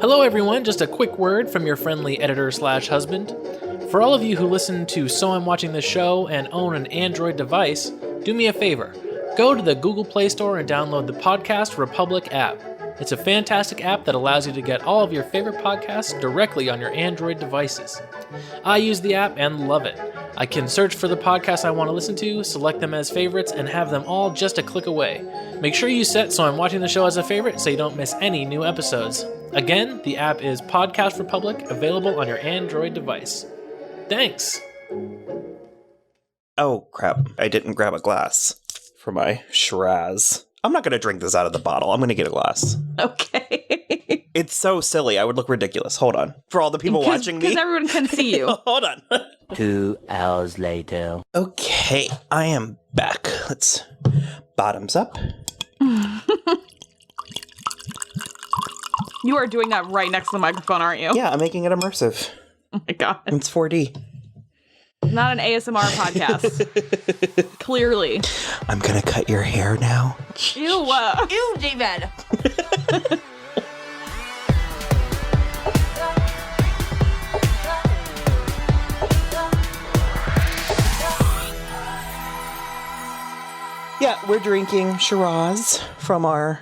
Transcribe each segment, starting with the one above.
Hello everyone, just a quick word from your friendly editor/husband. For all of you who listen to So I'm Watching This Show and own an Android device, do me a favor. Go to the Google Play Store and download the Podcast Republic app. It's a fantastic app that allows you to get all of your favorite podcasts directly on your Android devices. I use the app and love it. I can search for the podcasts I want to listen to, select them as favorites, and have them all just a click away. Make sure you set So I'm Watching the Show as a favorite so you don't miss any new episodes. Again, the app is Podcast Republic, available on your Android device. Thanks! Oh, crap. I didn't grab a glass for my Shiraz. I'm not going to drink this out of the bottle. I'm going to get a glass. Okay. It's so silly. I would look ridiculous. Hold on. For all the people watching me. Because everyone can see you. Hold on. 2 hours later. Okay, I am back. Let's bottoms up. You are doing that right next to the microphone, aren't you? Yeah, I'm making it immersive. Oh my god. It's 4D. Not an ASMR podcast. Clearly. I'm going to cut your hair now. Ew. Ew, David. Yeah, we're drinking Shiraz from our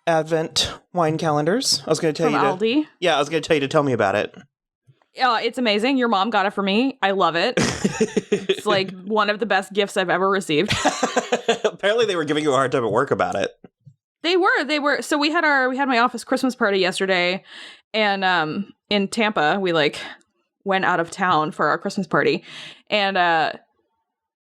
Advent wine calendars. I was going to tell From you Aldi. Yeah, I was going to tell you to tell me about it. It's amazing. Your mom got it for me. I love it. It's like one of the best gifts I've ever received. Apparently they were giving you a hard time at work about it. They were. So we had my office Christmas party yesterday, and in Tampa, we went out of town for our Christmas party, and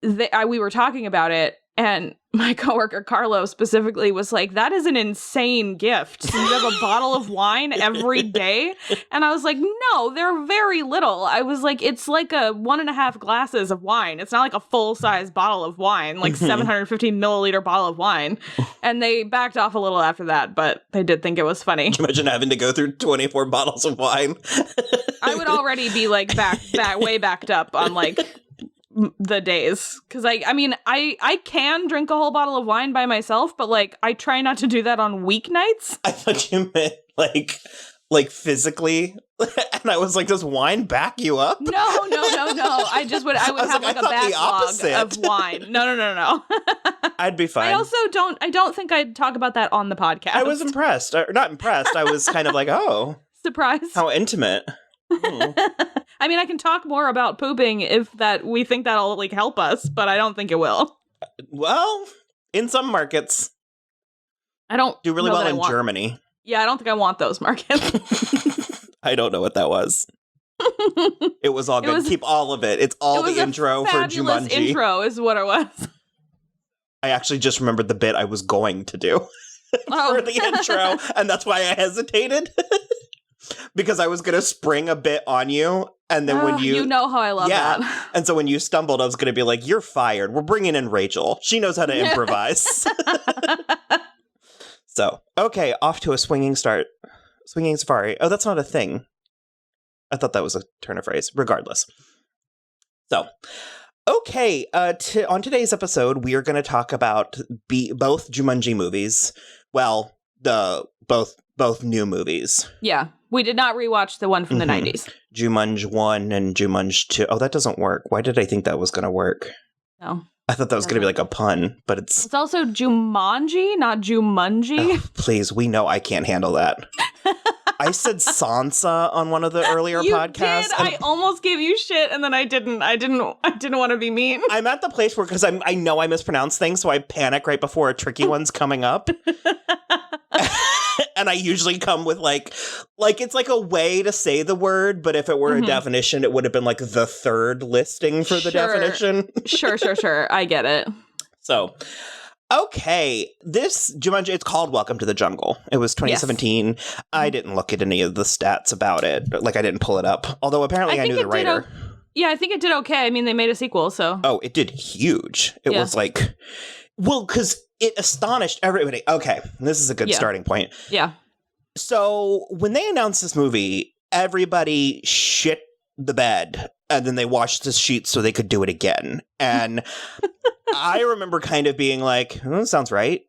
we were talking about it. And my coworker, Carlo, specifically was like, that is an insane gift. So you have a bottle of wine every day? And I was like, no, they're very little. I was like, it's like a 1.5 glasses of wine. It's not like a full-size bottle of wine, like 750 milliliter bottle of wine. And they backed off a little after that, but they did think it was funny. Can you imagine having to go through 24 bottles of wine? I would already be way backed up on the days, because I can drink a whole bottle of wine by myself, but I try not to do that on weeknights. I thought you meant like physically, and I was like, does wine back you up? No. I would have a backlog of wine. No. I'd be fine. I also don't think I'd talk about that on the podcast. I was impressed, or not impressed. I was kind of like, oh, surprised. How intimate. I mean, I can talk more about pooping if we think that'll help us, but I don't think it will. Well, in some markets. I don't do really well in Germany. Yeah, I don't think I want those markets. I don't know what that was. It was all good. Keep all of it. It's all the intro for Jumanji. Intro is what it was. I actually just remembered the bit I was going to do for the intro, and that's why I hesitated. Because I was going to spring a bit on you, and then when you... You know how I love that. And so when you stumbled, I was going to be like, you're fired. We're bringing in Rachel. She knows how to improvise. So, okay, off to a swinging start. Swinging safari. Oh, that's not a thing. I thought that was a turn of phrase. Regardless. So, okay, on today's episode, we are going to talk about both Jumanji movies. Well, both new movies. Yeah. We did not rewatch the one from the 90s. Jumanji 1 and Jumanji 2. Oh, that doesn't work. Why did I think that was going to work? No. I thought that was going to be like a pun, but it's... It's also Jumanji, not Jumanji. Oh, please, we know I can't handle that. I said Sansa on one of the earlier podcasts. Did. I almost gave you shit, and then I didn't want to be mean. I'm at the place where, because I know I mispronounce things, so I panic right before a tricky one's coming up. And I usually come with it's like a way to say the word, but if it were a definition, it would have been like the third listing for the definition. Sure. I get it. So, okay. This Jumanji, it's called Welcome to the Jungle. It was 2017. Yes. I didn't look at any of the stats about it. I didn't pull it up. Although apparently I knew the writer. Yeah, I think it did okay. I mean, they made a sequel, so. Oh, it did huge. It was because it astonished everybody. Okay, this is a good starting point. Yeah. So when they announced this movie, everybody shit the bed, and then they washed the sheets so they could do it again. And I remember kind of being like, that sounds right.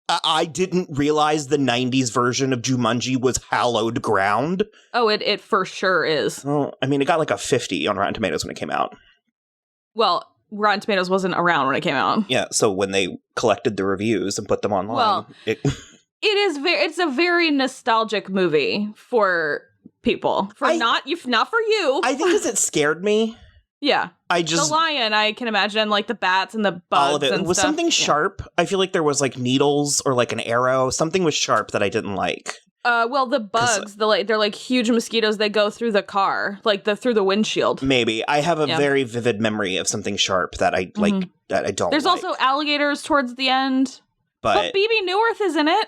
I didn't realize the 90s version of Jumanji was hallowed ground. Oh, it for sure is. Well, I mean, it got like a 50 on Rotten Tomatoes when it came out. Well, Rotten Tomatoes wasn't around when it came out. Yeah, so when they collected the reviews and put them online, Well, it's a very nostalgic movie for people. Not for you. I think because it scared me. Yeah. The lion, I can imagine, like the bats and the bugs. All of it. And was stuff. Something sharp. I feel like there was like needles or like an arrow. Something was sharp that I didn't like. Well, the bugs, they're like huge mosquitoes. They go through the car, like through the windshield. Maybe. I have a very vivid memory of something sharp that I like, that I don't There's like. also alligators towards the end. But BB Newirth is in it.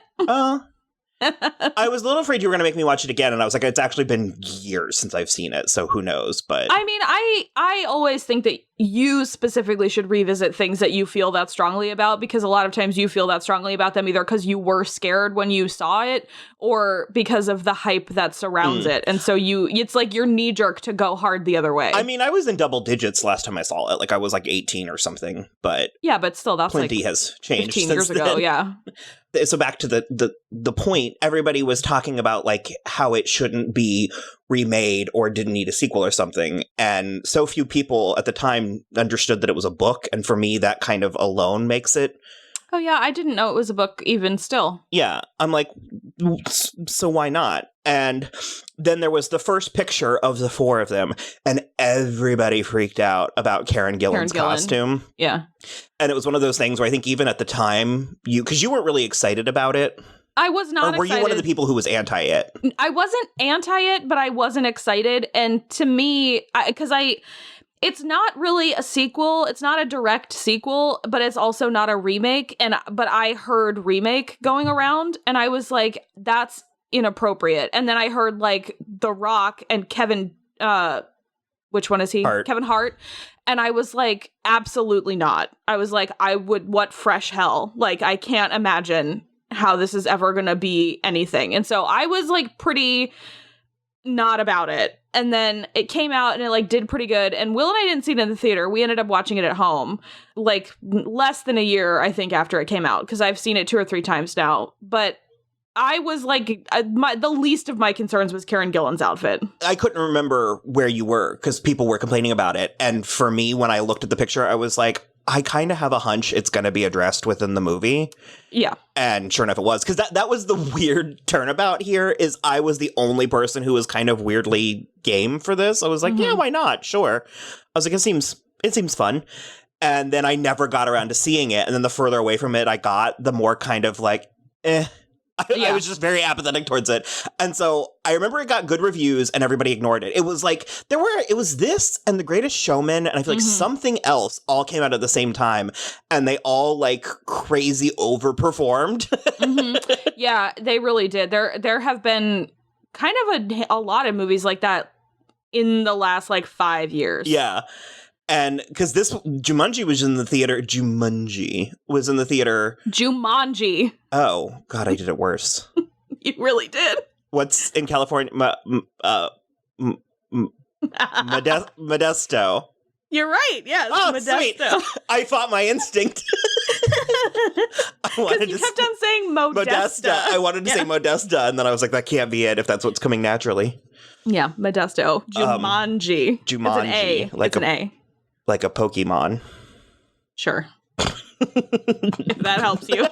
I was a little afraid you were going to make me watch it again, and I was like, it's actually been years since I've seen it, so who knows, but... I mean, I always think that you specifically should revisit things that you feel that strongly about, because a lot of times you feel that strongly about them either because you were scared when you saw it, or because of the hype that surrounds it, and so it's like your knee-jerk to go hard the other way. I mean, I was in double digits last time I saw it, like I was like 18 or something, but... Yeah, but still, that's plenty has changed 15 years since ago, then. yeah. So back to the point, everybody was talking about like how it shouldn't be remade or didn't need a sequel or something. And so few people at the time understood that it was a book. And for me, that kind of alone makes it. Oh, yeah. I didn't know it was a book even still. Yeah. I'm like, so why not? And then there was the first picture of the four of them, and everybody freaked out about Karen Gillan's costume. Yeah. And it was one of those things where I think even at the time, because you weren't really excited about it. I was not excited. Or were you one of the people who was anti it? I wasn't anti it, but I wasn't excited. And to me, it's not really a sequel. It's not a direct sequel, but it's also not a remake. But I heard remake going around, and I was like, that's inappropriate. And then I heard like The Rock and Kevin, which one is he? Hart. Kevin Hart. And I was like, absolutely not. I was like, what fresh hell? Like, I can't imagine how this is ever going to be anything. And so I was like pretty not about it. And then it came out and it like did pretty good. And Will and I didn't see it in the theater. We ended up watching it at home, like less than a year, I think, after it came out, because I've seen it 2 or 3 times now. But I was like, the least of my concerns was Karen Gillan's outfit. I couldn't remember where you were because people were complaining about it. And for me, when I looked at the picture, I was like, I kind of have a hunch it's going to be addressed within the movie. Yeah. And sure enough, it was. Because that was the weird turnabout here, is I was the only person who was kind of weirdly game for this. I was like, yeah, why not? Sure. I was like, it seems fun. And then I never got around to seeing it. And then the further away from it I got, the more kind of like, I was just very apathetic towards it. And so I remember it got good reviews and everybody ignored it. It was like, it was this and The Greatest Showman, and I feel like something else all came out at the same time, and they all like crazy overperformed. Yeah, they really did. There have been kind of a lot of movies like that in the last like 5 years. Yeah. And because Jumanji was in the theater. Jumanji was in the theater. Jumanji. Oh, God, I did it worse. You really did. What's in California? Modesto. You're right. Yes. Oh, Modesto. sweet. I fought my instinct. Because you kept on saying Modesta. I wanted to say Modesta, and then I was like, that can't be it if that's what's coming naturally. Yeah, Modesto. Jumanji. Jumanji. It's an A. Like a Pokemon. Sure. If that helps you.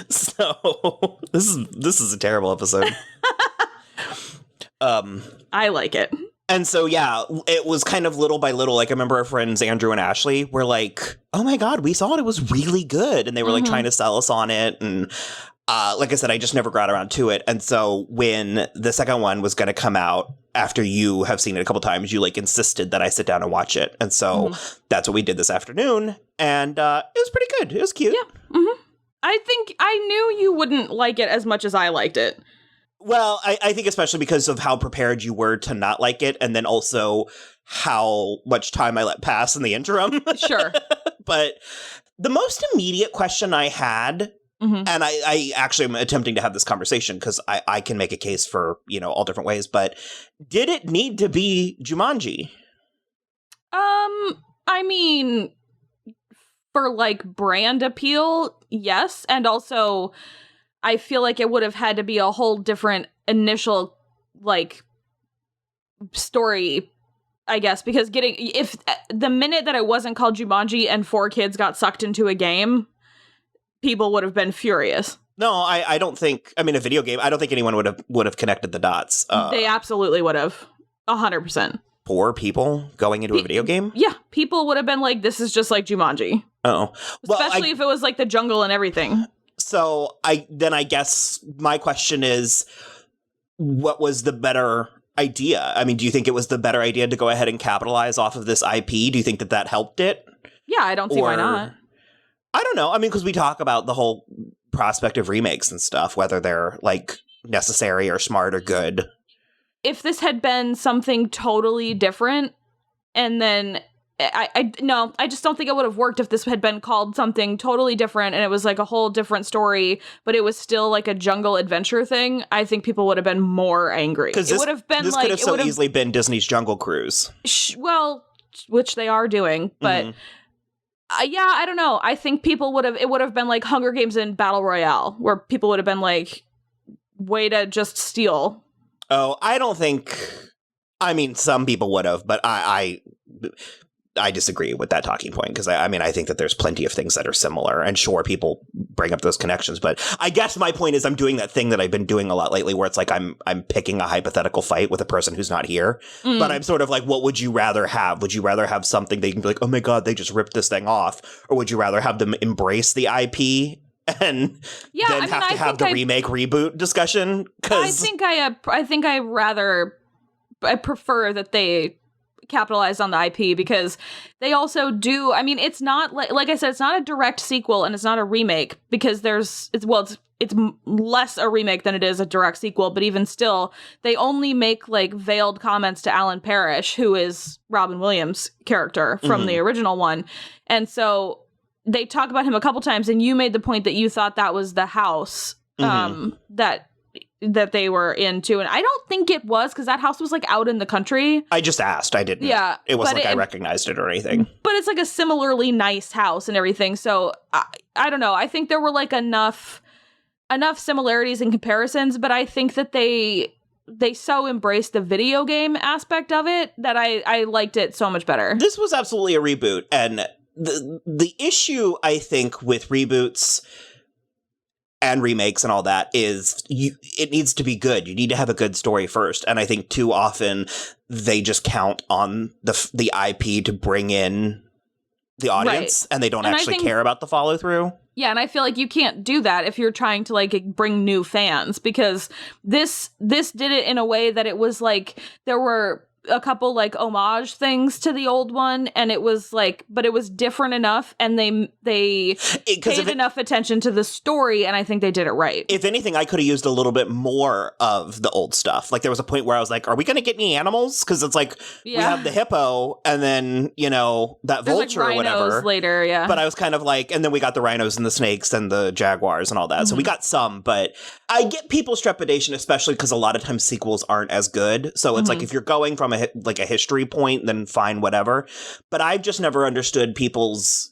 So this is a terrible episode. I like it. And so, yeah, it was kind of little by little. Like, I remember our friends Andrew and Ashley were like, oh my God, we saw it. It was really good. And they were like trying to sell us on it. And like I said, I just never got around to it. And so when the second one was going to come out, after you have seen it a couple times, you like insisted that I sit down and watch it. And so that's what we did this afternoon. And it was pretty good. It was cute. Yeah. I think I knew you wouldn't like it as much as I liked it. Well, I think especially because of how prepared you were to not like it, and then also how much time I let pass in the interim. Sure. But the most immediate question I had, and I actually am attempting to have this conversation because I can make a case for, all different ways, but did it need to be Jumanji? I mean, for like brand appeal, yes. And also I feel like it would have had to be a whole different initial like story, I guess, because if the minute that it wasn't called Jumanji and 4 kids got sucked into a game, people would have been furious. No, I don't think, I mean, a video game, I don't think anyone would have connected the dots. They absolutely would have. 100%. 4 people going into a video game? Yeah, people would have been like, this is just like Jumanji. Oh. Well, especially if it was like the jungle and everything. So I guess my question is, what was the better idea? I mean, do you think it was the better idea to go ahead and capitalize off of this IP? Do you think that helped it? Yeah, I don't see why not. I don't know. I mean, because we talk about the whole prospect of remakes and stuff, whether they're like necessary or smart or good. If this had been something totally different, and then I just don't think it would have worked if this had been called something totally different and it was like a whole different story, but it was still like a jungle adventure thing. I think people would have been more angry. It would have been this like, could have so easily been Disney's Jungle Cruise. Well, which they are doing, but yeah, I don't know. I think it would have been like Hunger Games and Battle Royale, where people would have been like, way to just steal. Oh, I don't think, I mean, some people would have, but I disagree with that talking point, because I mean, I think that there's plenty of things that are similar, and sure, people bring up those connections, but I guess my point is I'm doing that thing that I've been doing a lot lately, where it's like I'm picking a hypothetical fight with a person who's not here, but I'm sort of like, what would you rather have? Would you rather have something that you can be like, oh my god, they just ripped this thing off, or would you rather have them embrace the IP and then have to have the remake reboot discussion? Because I prefer that they capitalized on the IP, because they also do, I mean, it's not like I said, it's not a direct sequel and it's not a remake, because it's less a remake than it is a direct sequel, but even still, they only make like veiled comments to Alan Parrish, who is Robin Williams' character from the original one. And so they talk about him a couple times, and you made the point that you thought that was the house that they were into, and I don't think it was, because that house was like out in the country. I just asked. I didn't. Yeah, it wasn't like I recognized it or anything. But it's like a similarly nice house and everything. So I don't know. I think there were like enough similarities and comparisons, but I think that they so embraced the video game aspect of it that I liked it so much better. This was absolutely a reboot, and the issue I think with reboots and remakes and all that is it needs to be good. You need to have a good story first. And I think too often they just count on the IP to bring in the audience, and they don't actually care about the follow through. Yeah, and I feel like you can't do that if you're trying to like bring new fans, because this did it in a way that it was like there were a couple like homage things to the old one, and it was like, but it was different enough, and they paid enough attention to the story, and I think they did it right. If anything, I could have used a little bit more of the old stuff. Like there was a point where I was like, are we going to get any animals? Because it's like, we have the hippo, and then, you know, that there's vulture like or whatever. Later, yeah. But I was kind of like, and then we got the rhinos and the snakes and the jaguars and all that. So we got some, but I get people's trepidation, especially because a lot of times sequels aren't as good. So it's like, if you're going from a history point, then fine, whatever. But I've just never understood people's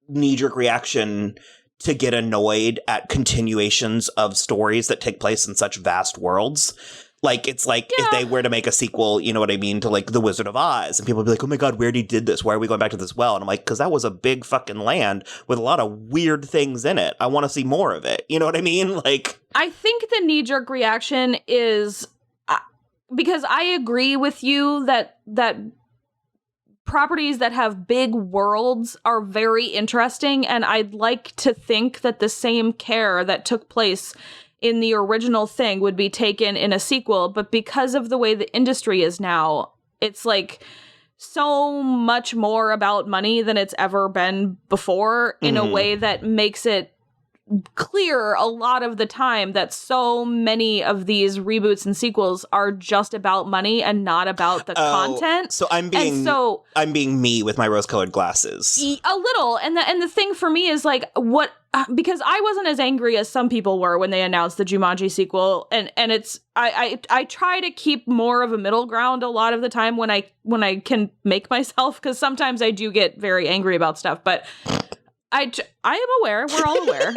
knee-jerk reaction to get annoyed at continuations of stories that take place in such vast worlds. Like, it's like if they were to make a sequel, you know what I mean, to like The Wizard of Oz, and people would be like, oh my god, where he did this? Why are we going back to this well? And I'm like, because that was a big fucking land with a lot of weird things in it. I want to see more of it. You know what I mean? Like, I think the knee-jerk reaction is because I agree with you that properties that have big worlds are very interesting, and I'd like to think that the same care that took place in the original thing would be taken in a sequel, but because of the way the industry is now, it's like so much more about money than it's ever been before, in a way that makes it clear a lot of the time that so many of these reboots and sequels are just about money and not about the content. So I'm being me with my rose-colored glasses. A little. And the thing for me is like, what, because I wasn't as angry as some people were when they announced the Jumanji sequel, and it's I try to keep more of a middle ground a lot of the time when I can make myself, because sometimes I do get very angry about stuff, but I am aware. We're all aware.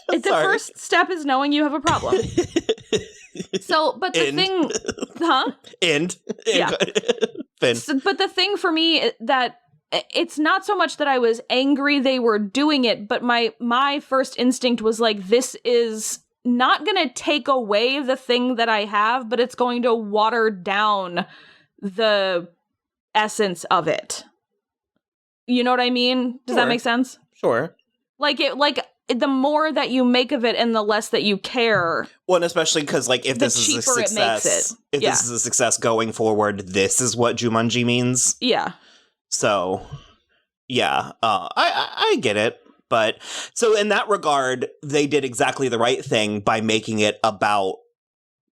The first step is knowing you have a problem. So, but the thing, Yeah. But the thing for me that it's not so much that I was angry they were doing it, but my first instinct was like, this is not going to take away the thing that I have, but it's going to water down the essence of it. You know what I mean? Does that make sense? Sure. Like the more that you make of it and the less that you care. Well, and especially because, like, if this is a success, this is a success going forward, this is what Jumanji means. Yeah. So, yeah, I get it. But so in that regard, they did exactly the right thing by making it about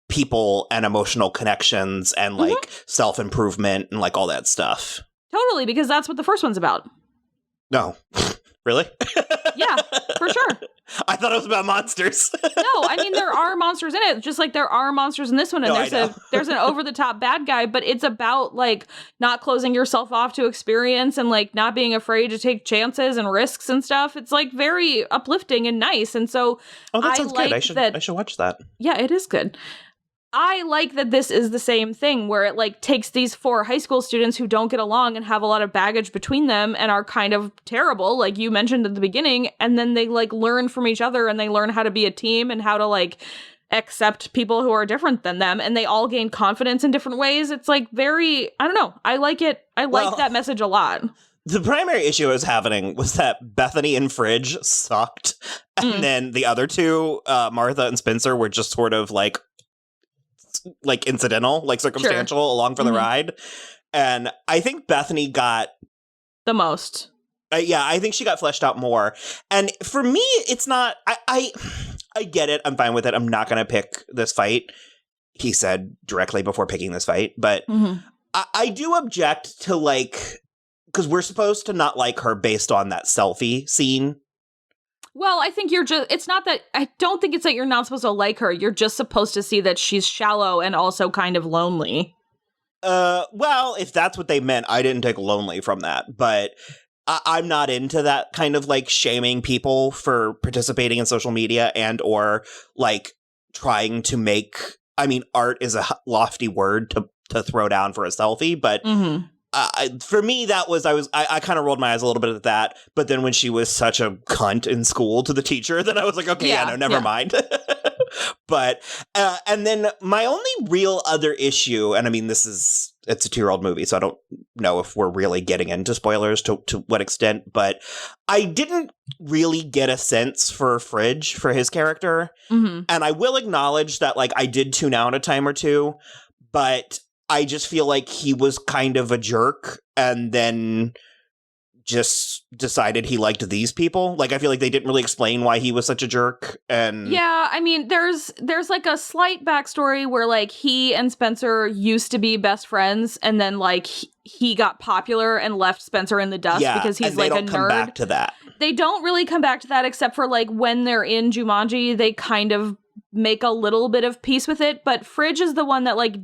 people and emotional connections and like self-improvement and like all that stuff. Totally, because that's what the first one's about. No. Really? Yeah, for sure. I thought it was about monsters. No, I mean, there are monsters in it, just like there are monsters in this one. And there's an over-the-top bad guy, but it's about, like, not closing yourself off to experience and, like, not being afraid to take chances and risks and stuff. It's, like, very uplifting and nice. And so that sounds good. I should watch that. Yeah, it is good. I like that this is the same thing where it like takes these 4 high school students who don't get along and have a lot of baggage between them and are kind of terrible, like you mentioned at the beginning, and then they like learn from each other and they learn how to be a team and how to like accept people who are different than them, and they all gain confidence in different ways. It's like very, I don't know. I like it. I like that message a lot. The primary issue I was having was that Bethany and Fridge sucked, and then the other two, Martha and Spencer, were just sort of like incidental, like circumstantial along for the ride. And I think Bethany got the most. I think she got fleshed out more. And for me, it's not, I get it. I'm fine with it. I'm not going to pick this fight, he said directly before picking this fight. But I do object to like, because we're supposed to not like her based on that selfie scene. Well, I think it's not that, I don't think it's that you're not supposed to like her. You're just supposed to see that she's shallow and also kind of lonely. Well, if that's what they meant, I didn't take lonely from that, but I'm not into that kind of like shaming people for participating in social media and or like trying to make, I mean, art is a lofty word to throw down for a selfie, but for me, that was, I kind of rolled my eyes a little bit at that, but then when she was such a cunt in school to the teacher, then I was like, okay, never mind. But, and then my only real other issue, and I mean, it's a 2-year-old movie, so I don't know if we're really getting into spoilers to what extent, but I didn't really get a sense for Fridge, for his character. And I will acknowledge that, like, I did tune out a time or two, but I just feel like he was kind of a jerk and then just decided he liked these people. Like, I feel like they didn't really explain why he was such a jerk. And yeah, I mean, there's like a slight backstory where like he and Spencer used to be best friends, and then like he got popular and left Spencer in the dust because he's like a nerd. Come back to that. They don't really come back to that except for like when they're in Jumanji, they kind of make a little bit of peace with it. But Fridge is the one that like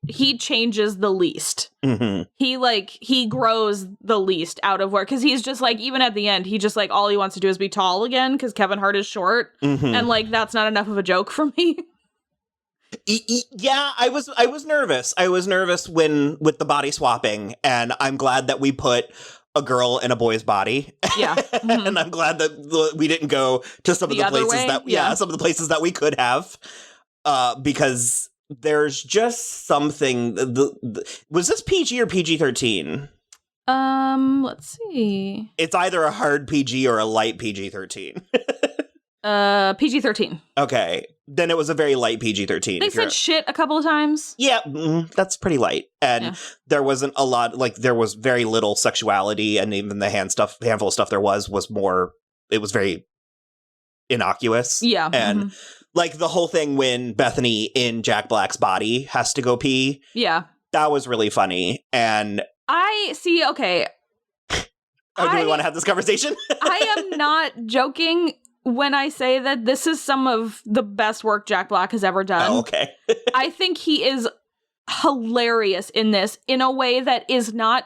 he changes the least. He grows the least out of work, because he's just like, even at the end, he just like, all he wants to do is be tall again because Kevin Hart is short. And like, that's not enough of a joke for me. Yeah, I was nervous. I was nervous with the body swapping, and I'm glad that we put a girl in a boy's body. Yeah. And I'm glad that we didn't go to some of the places some of the places that we could have, because there's just something. Was this PG or PG-13? Let's see. It's either a hard PG or a light PG-13. PG-13. Okay, then it was a very light PG-13. They said shit a couple of times. Yeah, that's pretty light. And there wasn't a lot, like, there was very little sexuality, and even the handful of stuff there was more, it was very innocuous. Yeah. And like the whole thing when Bethany in Jack Black's body has to go pee. Yeah. That was really funny. And I see, okay. Do we want to have this conversation? I am not joking when I say that this is some of the best work Jack Black has ever done. Oh, okay. I think he is hilarious in this in a way that is not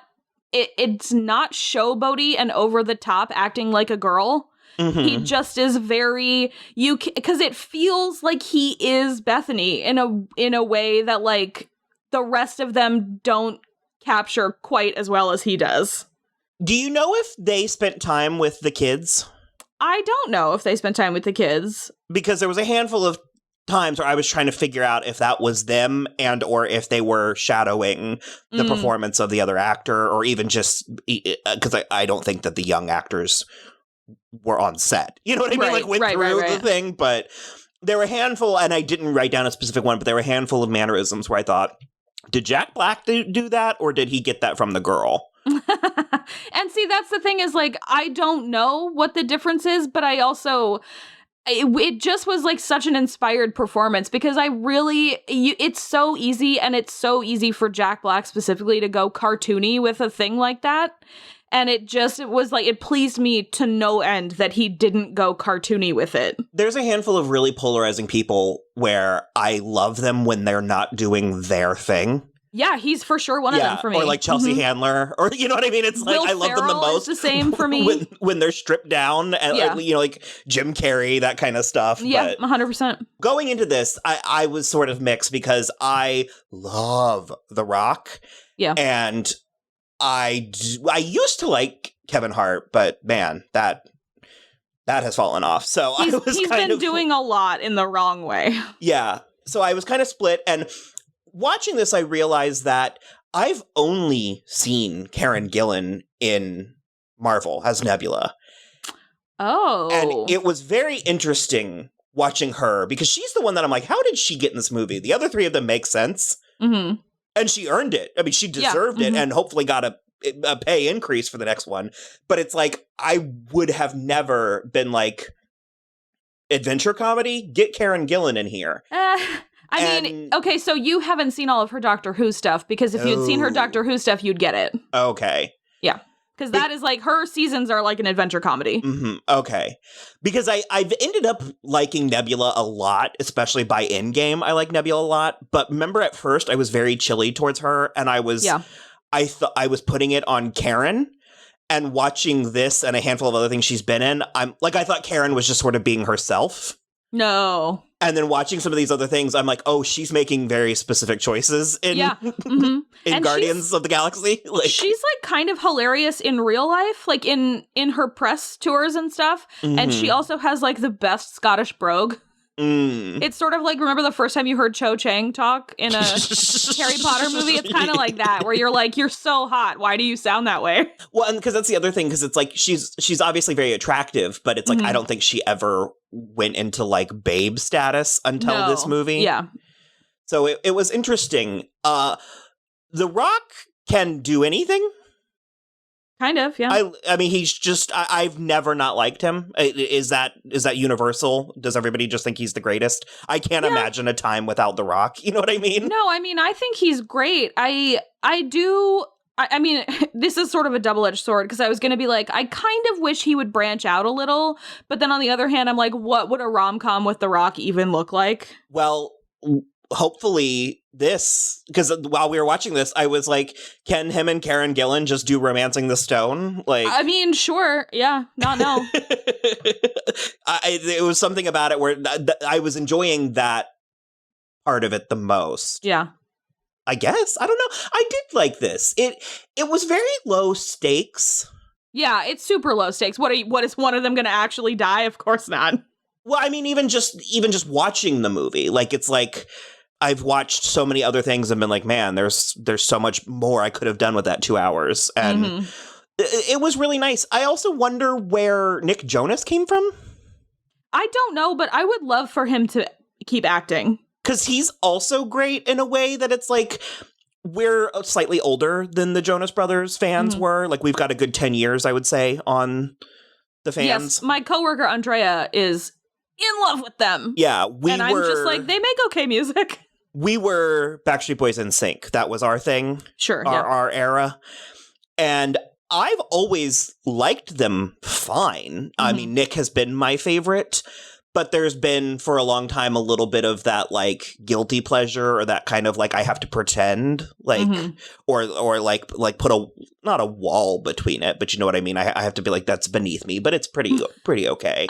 it's not showboaty and over the top acting like a girl. He just is very because it feels like he is Bethany in a way that like the rest of them don't capture quite as well as he does. Do you know if they spent time with the kids? I don't know if they spent time with the kids. Because there was a handful of times where I was trying to figure out if that was them and or if they were shadowing the performance of the other actor, or even just because I don't think that the young actors were on set. You know what I mean? Like went through the thing, but there were a handful, and I didn't write down a specific one, but there were a handful of mannerisms where I thought, did Jack Black do that, or did he get that from the girl? And see, that's the thing is, like, I don't know what the difference is, but I also, it just was, like, such an inspired performance, because I really, it's so easy, and it's so easy for Jack Black specifically to go cartoony with a thing like that. And it was like, it pleased me to no end that he didn't go cartoony with it. There's a handful of really polarizing people where I love them when they're not doing their thing. Yeah, he's for sure one of them for me. Or like Chelsea Handler, or you know what I mean? It's like, Will I love them the Ferrell most. Is the same for me. when they're stripped down, and you know, like Jim Carrey, that kind of stuff. Yeah, 100%. Going into this, I was sort of mixed because I love The Rock. Yeah. And I used to like Kevin Hart, but man, that has fallen off. So he's been doing a lot in the wrong way. Yeah. So I was kind of split, and watching this, I realized that I've only seen Karen Gillan in Marvel as Nebula. Oh. And it was very interesting watching her, because she's the one that I'm like, how did she get in this movie? The other three of them make sense. Mm-hmm. And she earned it. I mean, she deserved it, and hopefully got a pay increase for the next one. But it's like, I would have never been like, adventure comedy? Get Karen Gillan in here. I mean, okay, so you haven't seen all of her Doctor Who stuff, because if you'd seen her Doctor Who stuff, you'd get it. Okay. Yeah. Because that is like, her seasons are like an adventure comedy. Mm-hmm. Okay. Because I've ended up liking Nebula a lot, especially by Endgame. I like Nebula a lot. But remember, at first, I was very chilly towards her, and I was I was putting it on Karen. And watching this and a handful of other things she's been in, I thought Karen was just sort of being herself. No. And then watching some of these other things, I'm like, oh, she's making very specific choices in, in Guardians of the Galaxy. Like, she's like kind of hilarious in real life, like in her press tours and stuff. And she also has like the best Scottish brogue. It's sort of like, remember the first time you heard Cho Chang talk in a Harry Potter movie? It's kind of like that, where you're like, you're so hot. Why do you sound that way? Well, and because that's the other thing, because it's like, she's obviously very attractive, but it's like, I don't think she ever went into like babe status until this movie. Yeah. So it was interesting. The Rock can do anything. Kind of, yeah. I mean, he's just, I've never not liked him. Is that universal? Does everybody just think he's the greatest? I can't imagine a time without The Rock. You know what I mean? No, I mean, I think he's great. I mean, this is sort of a double-edged sword, because I was going to be like, I kind of wish he would branch out a little. But then on the other hand, I'm like, what would a rom-com with The Rock even look like? Well, hopefully this, because while we were watching this, I was like, can him and Karen Gillan just do Romancing the Stone? Like, I mean, sure. Yeah. No. It was something about it where I was enjoying that part of it the most. Yeah. I guess. I don't know. I did like this. It was very low stakes. Yeah, it's super low stakes. What is one of them going to actually die? Of course not. Well, I mean, even just watching the movie, like, it's like, I've watched so many other things and been like, man, there's so much more I could have done with that 2 hours. And it was really nice. I also wonder where Nick Jonas came from. I don't know, but I would love for him to keep acting. Because he's also great in a way that it's like, we're slightly older than the Jonas Brothers fans were. Like, we've got a good 10 years, I would say, on the fans. Yes, my coworker Andrea is in love with them. Yeah, I'm just like, they make okay music. We were Backstreet Boys in sync. That was our thing. Sure. Our era. And I've always liked them fine. I mean, Nick has been my favorite, But there's been for a long time a little bit of that like guilty pleasure or that kind of like I have to pretend like or like put a not a wall between it, but you know what I mean? I have to be like that's beneath me, but it's pretty okay.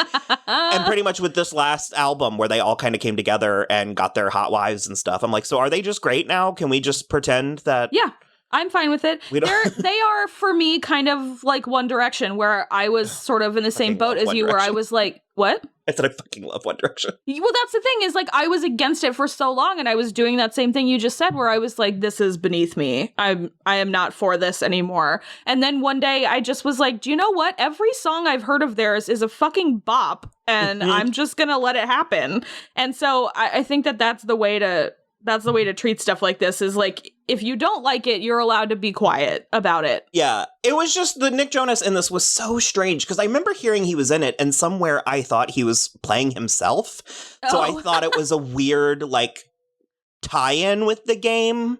And pretty much with this last album where they all kind of came together and got their hot wives and stuff, I'm like, so are they just great now? Can we just pretend that? Yeah. I'm fine with it. They are, for me, kind of like One Direction, where I was sort of in the same boat as you, where I was like, what? I said I fucking love One Direction. Well, that's the thing, is like, I was against it for so long, and I was doing that same thing you just said, where I was like, this is beneath me. I am not for this anymore. And then one day, I just was like, do you know what? Every song I've heard of theirs is a fucking bop, and I'm just gonna let it happen. And so I think that's the way to treat stuff like this, is like, if you don't like it, you're allowed to be quiet about it. Yeah, it was just the Nick Jonas in this was so strange because I remember hearing he was in it and somewhere I thought he was playing himself. So I thought it was a weird like tie-in with the game.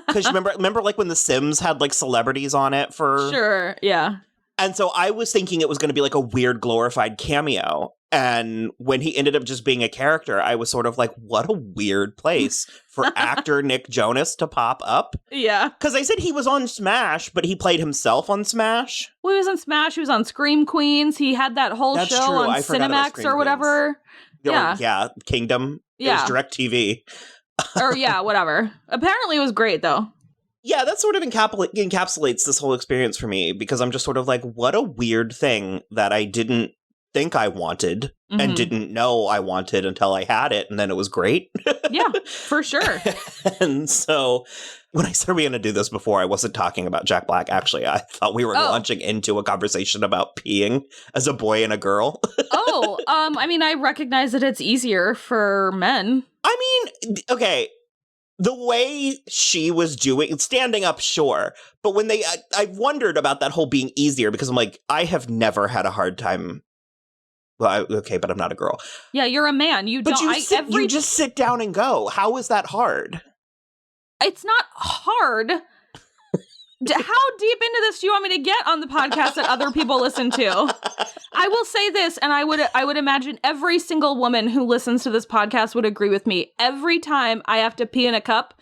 Because remember like when The Sims had like celebrities on it for... Sure, yeah. And so I was thinking it was going to be like a weird glorified cameo. And when he ended up just being a character, I was sort of like, what a weird place for actor Nick Jonas to pop up. Yeah. Because I said he was on Smash, but he played himself on Smash. Well, he was on Smash. He was on Scream Queens. He had that whole That's show true. on I forgot about Cinemax Scream or whatever. Queens. Yeah. Kingdom. Yeah. It was DirecTV. Or yeah, whatever. Apparently it was great, though. Yeah, that sort of encapsulates this whole experience for me, because I'm just sort of like, what a weird thing that I didn't think I wanted and didn't know I wanted until I had it, and then it was great. Yeah, for sure. And so when I said we were going to do this before, I wasn't talking about Jack Black. Actually, I thought we were launching into a conversation about peeing as a boy and a girl. I mean, I recognize that it's easier for men. I mean, okay, the way she was doing, standing up, sure. But when I wondered about that whole being easier, because I'm like, I have never had a hard time. Well, okay, but I'm not a girl. Yeah, you're a man. You just sit down and go. How is that hard? It's not hard. How deep into this do you want me to get on the podcast that other people listen to? I will say this, and I would imagine every single woman who listens to this podcast would agree with me. Every time I have to pee in a cup,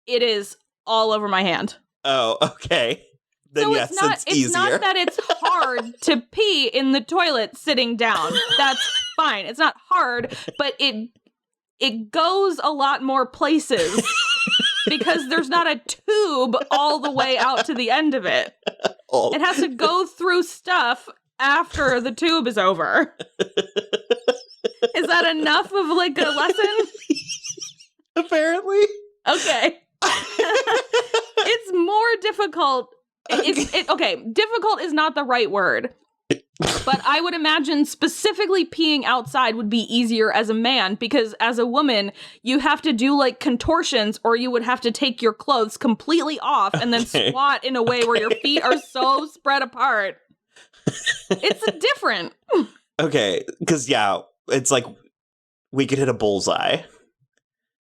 it is all over my hand. Oh, okay. Then so yes, it's easier. It's not that it's hard to pee in the toilet sitting down. That's fine. It's not hard, but it goes a lot more places because there's not a tube all the way out to the end of it. Oh. It has to go through stuff after the tube is over. Is that enough of like a lesson? Apparently. Okay. It's more difficult. Difficult is not the right word. But I would imagine specifically peeing outside would be easier as a man, because as a woman, you have to do like contortions, or you would have to take your clothes completely off and then squat in a way where your feet are so spread apart. It's different. Okay, because it's like we could hit a bullseye.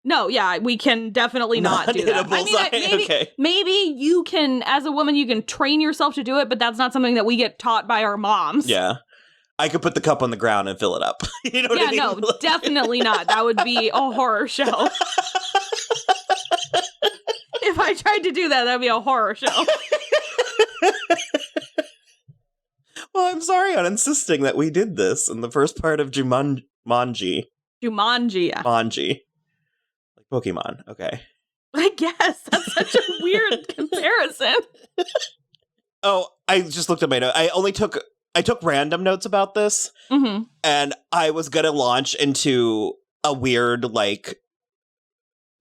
No, yeah, we can definitely not do that. I mean, maybe you can, as a woman, you can train yourself to do it, but that's not something that we get taught by our moms. Yeah. I could put the cup on the ground and fill it up. You know what I mean? Yeah, no, definitely not. That would be a horror show. If I tried to do that, that'd be a horror show. Well, I'm sorry on insisting that we did this in the first part of Jumanji. Jumanji, yeah. Jumanji. Pokemon, okay. I guess. That's such a weird comparison. Oh, I just looked at my note. I took random notes about this, and I was gonna launch into a weird, like,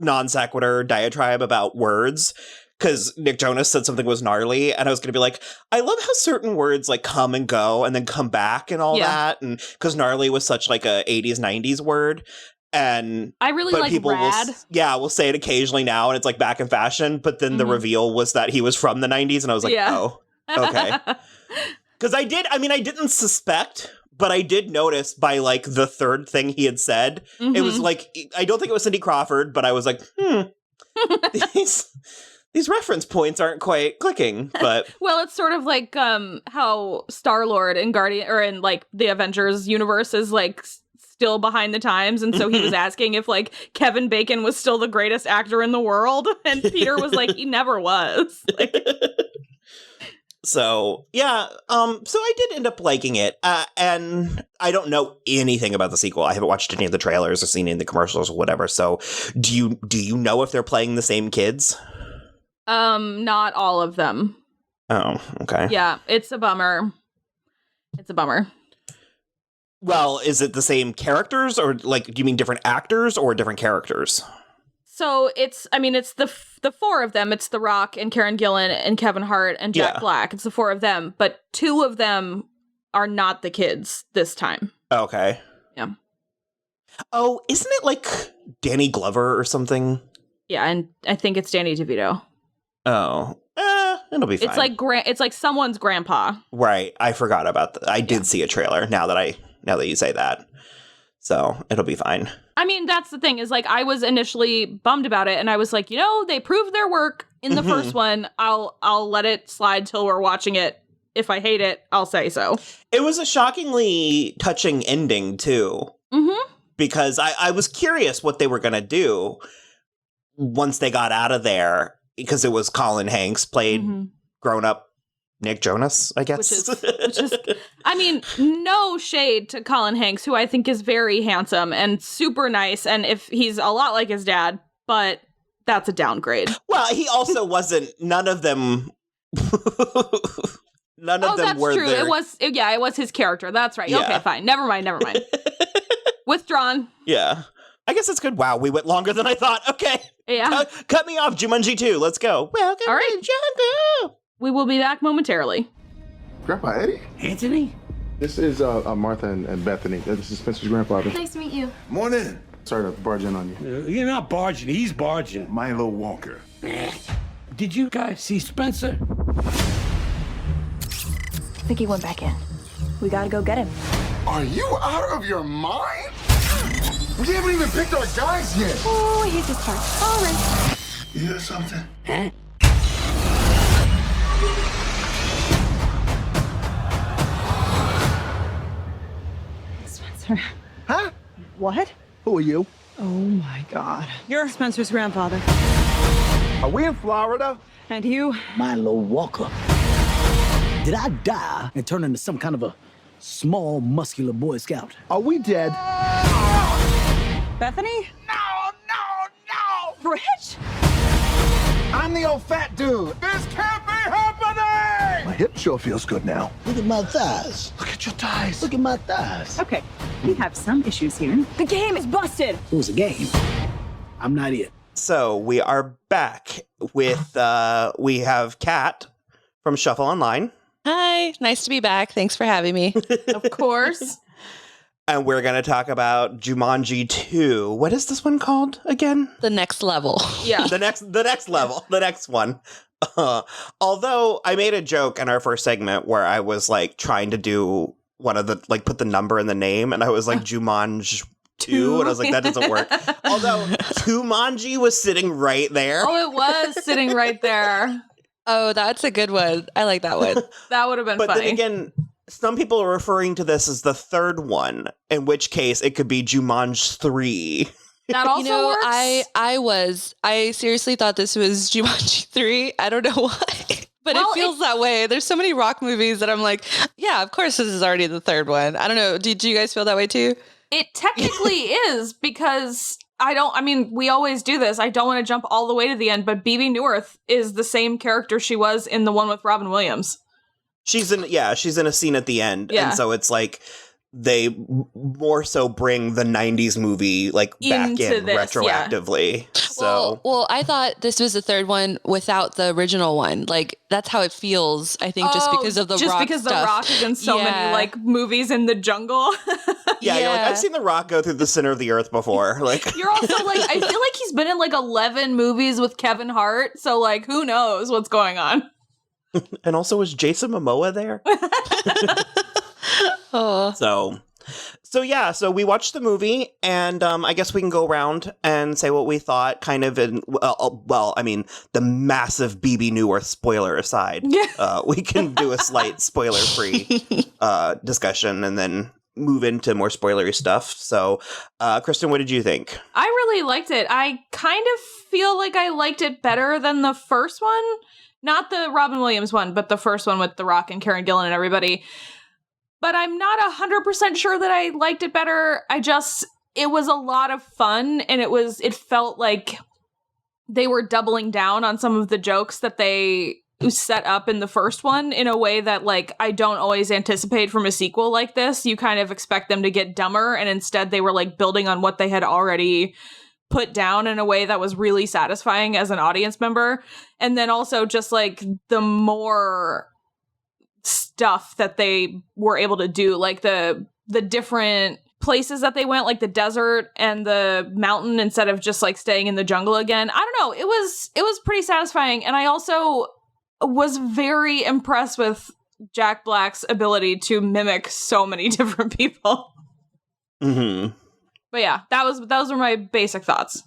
non sequitur diatribe about words, because Nick Jonas said something was gnarly, and I was gonna be like, I love how certain words, like, come and go, and then come back and all that, and because gnarly was such, like, a 80s, 90s word. And I really like people rad. We'll say it occasionally now, and it's like back in fashion. But then the reveal was that he was from the 90s, and I was like, oh, okay. Because I didn't suspect, but I did notice by like the third thing he had said, it was like, I don't think it was Cindy Crawford, but I was like, these reference points aren't quite clicking. But well, it's sort of like how Star-Lord in Guardian or in like the Avengers universe is like still behind the times, and so he was asking if like Kevin Bacon was still the greatest actor in the world, and Peter was like, he never was. Like, so yeah, so I did end up liking it, and I don't know anything about the sequel. I haven't watched any of the trailers or seen any of the commercials or whatever. So do you know if they're playing the same kids? Not all of them. Oh, okay. Yeah, it's a bummer. It's a bummer. Well, is it the same characters, or like, do you mean different actors or different characters? So it's the four of them. It's The Rock and Karen Gillan and Kevin Hart and Jack Black. It's the four of them, but two of them are not the kids this time. Okay. Yeah. Oh, isn't it like Danny Glover or something? Yeah, and I think it's Danny DeVito. Oh, it'll be fine. It's like someone's grandpa. Right. I forgot about that. I did see a trailer now that you say that. So it'll be fine. I mean, that's the thing is like I was initially bummed about it, and I was like, they proved their work in the first one. I'll let it slide till we're watching it. If I hate it, I'll say so. It was a shockingly touching ending too. Mm-hmm. Because I was curious what they were going to do once they got out of there, because it was Colin Hanks played grown-up Nick Jonas, I guess. Which is, I mean, no shade to Colin Hanks, who I think is very handsome and super nice, and if he's a lot like his dad, but that's a downgrade. Well, he also wasn't, none of them were true. there. It was his character. That's right. Yeah. Okay, fine. Never mind. Withdrawn. Yeah. I guess it's good. Wow, we went longer than I thought. Okay. Yeah. Cut me off, Jumanji 2. Let's go. Welcome All right. to the jungle. We will be back momentarily. Grandpa Eddie? Anthony? This is Martha and Bethany. This is Spencer's grandfather. Nice to meet you. Morning. Sorry to barge in on you. You're not barging, he's barging. Milo Walker. Did you guys see Spencer? I think he went back in. We gotta go get him. Are you out of your mind? We haven't even picked our guys yet. Oh, he's just part. All right. You hear something? Huh? Spencer. Huh? What? Who are you? Oh my God. You're Spencer's grandfather. Are we in Florida? And you? Milo Walker. Did I die and turn into some kind of a small, muscular Boy Scout? Are we dead? Bethany? No! Rich? I'm the old fat dude. This can't be happening! My hip sure feels good now. Look at my thighs. Look at your thighs. Look at my thighs. Okay, we have some issues here. The game is busted. It was a game. I'm not it. So we are back with, we have Kat from Shuffle Online. Hi, nice to be back. Thanks for having me. Of course. And we're going to talk about Jumanji 2. What is this one called again? The Next Level. Yeah. The next level, the next one. Although I made a joke in our first segment where I was like trying to do one of the, like put the number in the name, and I was like Jumanji 2, and I was like, that doesn't work. Although Jumanji was sitting right there. Oh, it was sitting right there. Oh, that's a good one. I like that one. That would have been But funny. then again, some people are referring to this as the third one, in which case it could be Jumanji 3. That also works. I seriously thought this was Jumanji 3. I don't know why. But Well, it feels that way. There's so many rock movies that I'm like, yeah, of course this is already the third one. I don't know. Did you guys feel that way too? It technically is, because we always do this. I don't want to jump all the way to the end, but Bebe Neuwirth is the same character she was in the one with Robin Williams. She's in a scene at the end. Yeah. And so it's like they more so bring the 90s movie like back Into in this, retroactively. So Well, I thought this was the third one without the original one. Like, that's how it feels, I think, just because of the rock The stuff. Rock is in so many like movies in the jungle. yeah, you're like, I've seen The Rock go through the center of the earth before. Like You're also like, I feel like he's been in like 11 movies with Kevin Hart, so like who knows what's going on. And also, was Jason Momoa there? Oh. So we watched the movie, and I guess we can go around and say what we thought, kind of in, the massive Bebe Neuwirth spoiler aside. We can do a slight spoiler-free discussion, and then move into more spoilery stuff. So, Kristen, what did you think? I really liked it. I kind of feel like I liked it better than the first one. Not the Robin Williams one, but the first one with The Rock and Karen Gillan and everybody. But I'm not 100% sure that I liked it better. It was a lot of fun, and it felt like they were doubling down on some of the jokes that they set up in the first one in a way that, like, I don't always anticipate from a sequel like this. You kind of expect them to get dumber, and instead they were, like, building on what they had already put down in a way that was really satisfying as an audience member. And then also just, like, the more stuff that they were able to do, like the different places that they went, like the desert and the mountain, instead of just, like, staying in the jungle again. I don't know. It was pretty satisfying. And I also was very impressed with Jack Black's ability to mimic so many different people. Mm-hmm. But yeah, those were my basic thoughts.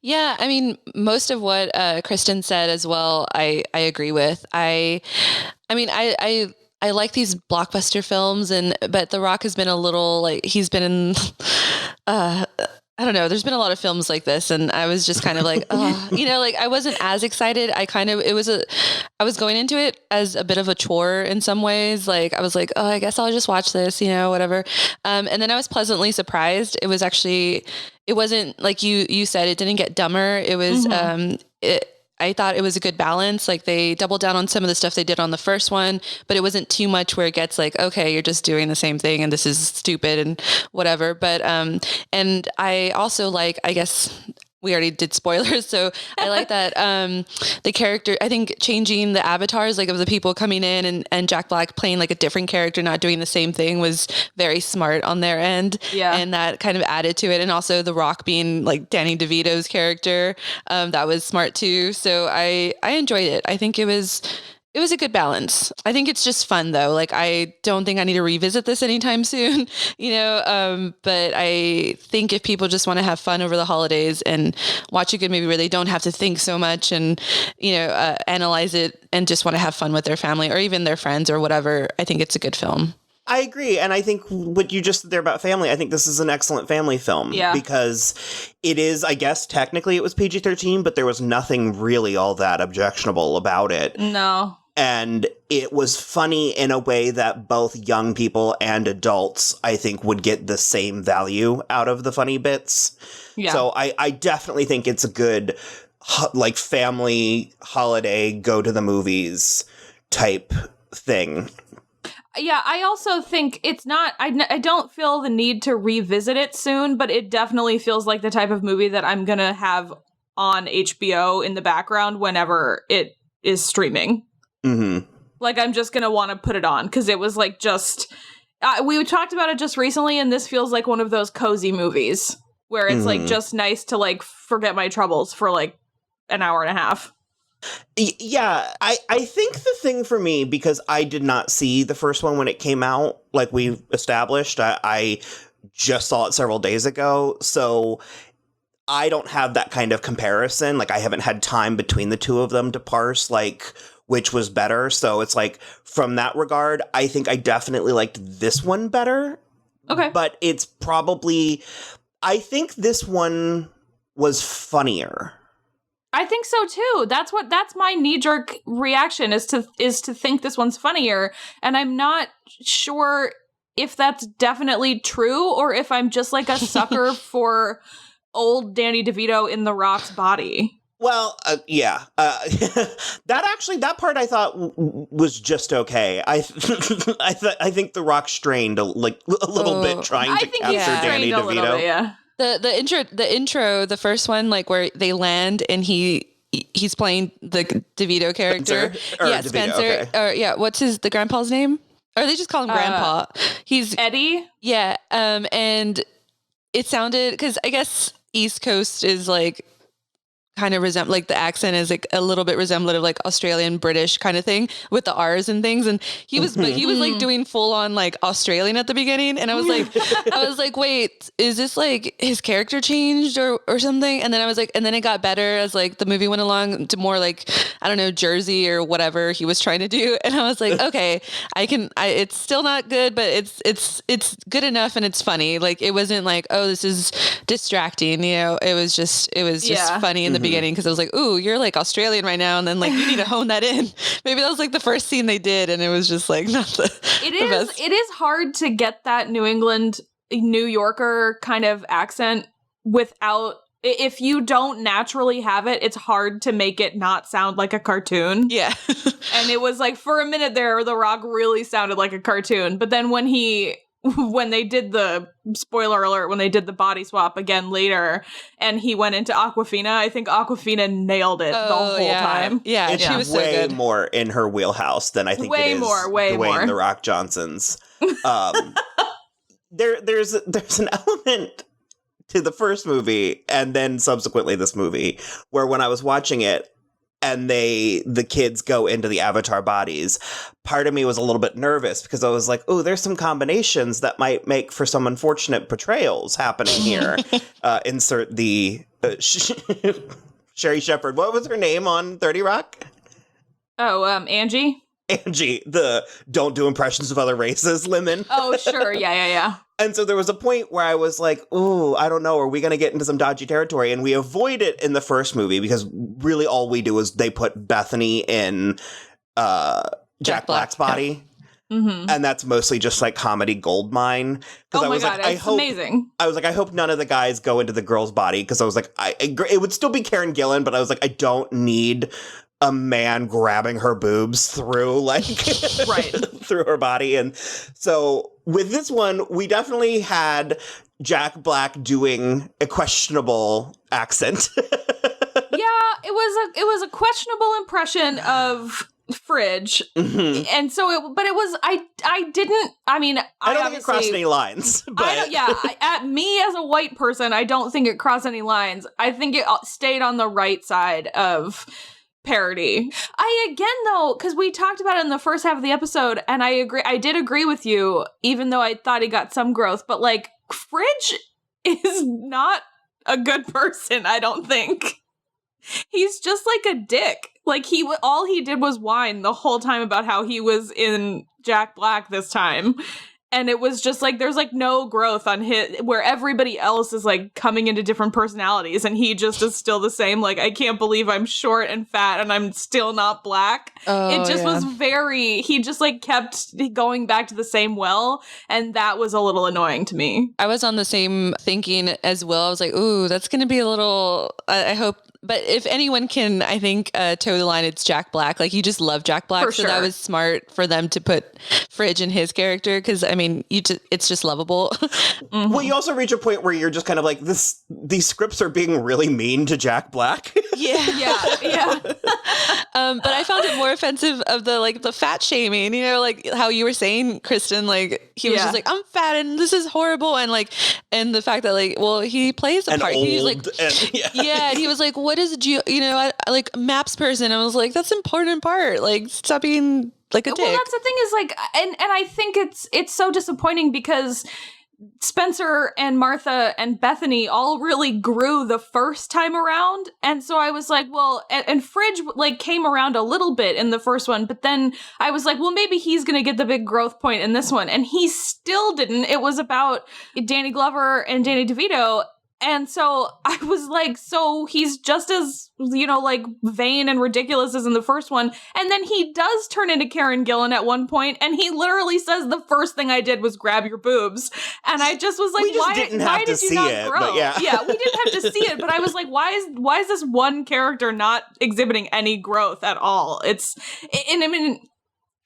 Yeah, I mean, most of what Kristen said as well, I agree with. I like these blockbuster films, but The Rock has been a little, like, he's been in, I don't know, there's been a lot of films like this, and I was just kind of like, oh, like, I wasn't as excited. I was going into it as a bit of a chore in some ways. Like, I was like, oh, I guess I'll just watch this, whatever. And then I was pleasantly surprised. It wasn't like you said, it didn't get dumber. It was, I thought it was a good balance. Like, they doubled down on some of the stuff they did on the first one, but it wasn't too much where it gets like, okay, you're just doing the same thing and this is stupid and whatever. But, and I also like, I guess we already did spoilers. So I like that, the character, I think changing the avatars, like, of the people coming in and Jack Black playing like a different character, not doing the same thing, was very smart on their end. Yeah. And that kind of added to it. And also The Rock being like Danny DeVito's character, that was smart too. So I enjoyed it. I think it was a good balance. I think it's just fun though. Like, I don't think I need to revisit this anytime soon, but I think if people just want to have fun over the holidays and watch a good movie where they don't have to think so much and, analyze it and just want to have fun with their family or even their friends or whatever, I think it's a good film. I agree. And I think what you just said there about family, I think this is an excellent family film. Yeah. Because it is, I guess, technically it was PG-13, but there was nothing really all that objectionable about it. No. And it was funny in a way that both young people and adults, I think, would get the same value out of the funny bits. Yeah. So I definitely think it's a good, like, family holiday, go to the movies type thing. Yeah, I also think it's not, I don't feel the need to revisit it soon, but it definitely feels like the type of movie that I'm going to have on HBO in the background whenever it is streaming. Mm-hmm. Like, I'm just going to want to put it on because it was like just, we talked about it just recently, and this feels like one of those cozy movies where it's like just nice to, like, forget my troubles for like an hour and a half. Yeah, I think the thing for me, because I did not see the first one when it came out, like we established, I just saw it several days ago, so I don't have that kind of comparison. Like, I haven't had time between the two of them to parse, like, which was better. So it's like, from that regard, I think I definitely liked this one better. Okay. But it's probably, I think this one was funnier. I think so too. That's my knee-jerk reaction is to think this one's funnier, and I'm not sure if that's definitely true or if I'm just like a sucker for old Danny DeVito in The Rock's body. Well, yeah. That part I thought was just okay. I think The Rock strained a little bit trying to capture Danny DeVito. Bit, yeah. The intro, the first one, like where they land and he's playing the DeVito character. Spencer. Okay. Or what's the grandpa's name? Or they just call him Grandpa. He's Eddie. Yeah. And it sounded, because I guess East Coast is like kind of resemble, like the accent is like a little bit resemblant of like Australian British kind of thing with the R's and things. And he was, but he was like doing full on like Australian at the beginning. And I was like, wait, is this like his character changed or something? And then I was like, and then it got better as like the movie went along to more like, I don't know, Jersey or whatever he was trying to do. And I was like, okay, it's still not good, but it's good enough and it's funny. Like it wasn't like, oh, this is distracting, you know, it was just funny in the beginning because I was like, ooh, you're like Australian right now, and then like you need to hone that in. Maybe that was like the first scene they did, and it was just like not the best. It is hard to get that New England, New Yorker kind of accent without. If you don't naturally have it, it's hard to make it not sound like a cartoon. Yeah. And it was like for a minute there, The Rock really sounded like a cartoon, but then when they did the spoiler alert, when they did the body swap again later and he went into Awkwafina, I think Awkwafina nailed it the whole time. Yeah, she was way so good. More in her wheelhouse than I think it is Dwayne The Rock Johnson's. There's an element to the first movie and then subsequently this movie where when I was watching it, and the kids go into the avatar bodies, part of me was a little bit nervous because I was like, oh, there's some combinations that might make for some unfortunate portrayals happening here. Insert the Sherry Shepherd. What was her name on 30 Rock? Oh, Angie? Angie, the don't do impressions of other races, Lemon. Oh, sure. Yeah. And so there was a point where I was like, ooh, I don't know, are we going to get into some dodgy territory? And we avoid it in the first movie because really all we do is they put Bethany in Jack Black's body. Yeah. Mm-hmm. And that's mostly just like comedy goldmine. Oh my God, it's amazing. I was like, I hope none of the guys go into the girl's body because I was like, it would still be Karen Gillan, but I was like, I don't need a man grabbing her boobs through like through her body. And so with this one, we definitely had Jack Black doing a questionable accent. Yeah, it was a questionable impression of Fridge. Mm-hmm. And so I don't think it crossed any lines. But at me as a white person, I don't think it crossed any lines. I think it stayed on the right side of parody. Because we talked about it in the first half of the episode, and I did agree with you, even though I thought he got some growth, but like Fridge is not a good person, I don't think. He's just like a dick. Like all he did was whine the whole time about how he was in Jack Black this time. And it was just like, there's like no growth on his, where everybody else is like coming into different personalities and he just is still the same. Like, I can't believe I'm short and fat and I'm still not black. It just was he just like kept going back to the same well. And that was a little annoying to me. I was on the same thinking as well. I was like, ooh, that's going to be a little, I hope. But if anyone can, I think, toe the line, it's Jack Black. Like, you just love Jack Black. For so sure. that was smart for them to put Fridge in his character. Because, I mean, it's just lovable. Mm-hmm. Well, you also reach a point where you're just kind of like, these scripts are being really mean to Jack Black. Yeah. But I found it more offensive of the fat shaming, you know, like how you were saying, Kristen, like he was just like, I'm fat and this is horrible. And like, and the fact that like, well, he plays a part. He was like, and he was like, what is I like maps person? I was like, that's an important part. Like, stop being like a dick. Well, that's the thing is like, and I think it's so disappointing because Spencer and Martha and Bethany all really grew the first time around. And so I was like, well, and Fridge like came around a little bit in the first one, but then I was like, well, maybe he's going to get the big growth point in this one. And he still didn't. It was about Danny Glover and Danny DeVito. And so I was like, so he's just as, like vain and ridiculous as in the first one. And then he does turn into Karen Gillan at one point, and he literally says the first thing I did was grab your boobs. And I just was like, why did you not grow? Yeah, we didn't have to see it, but I was like, why is this one character not exhibiting any growth at all?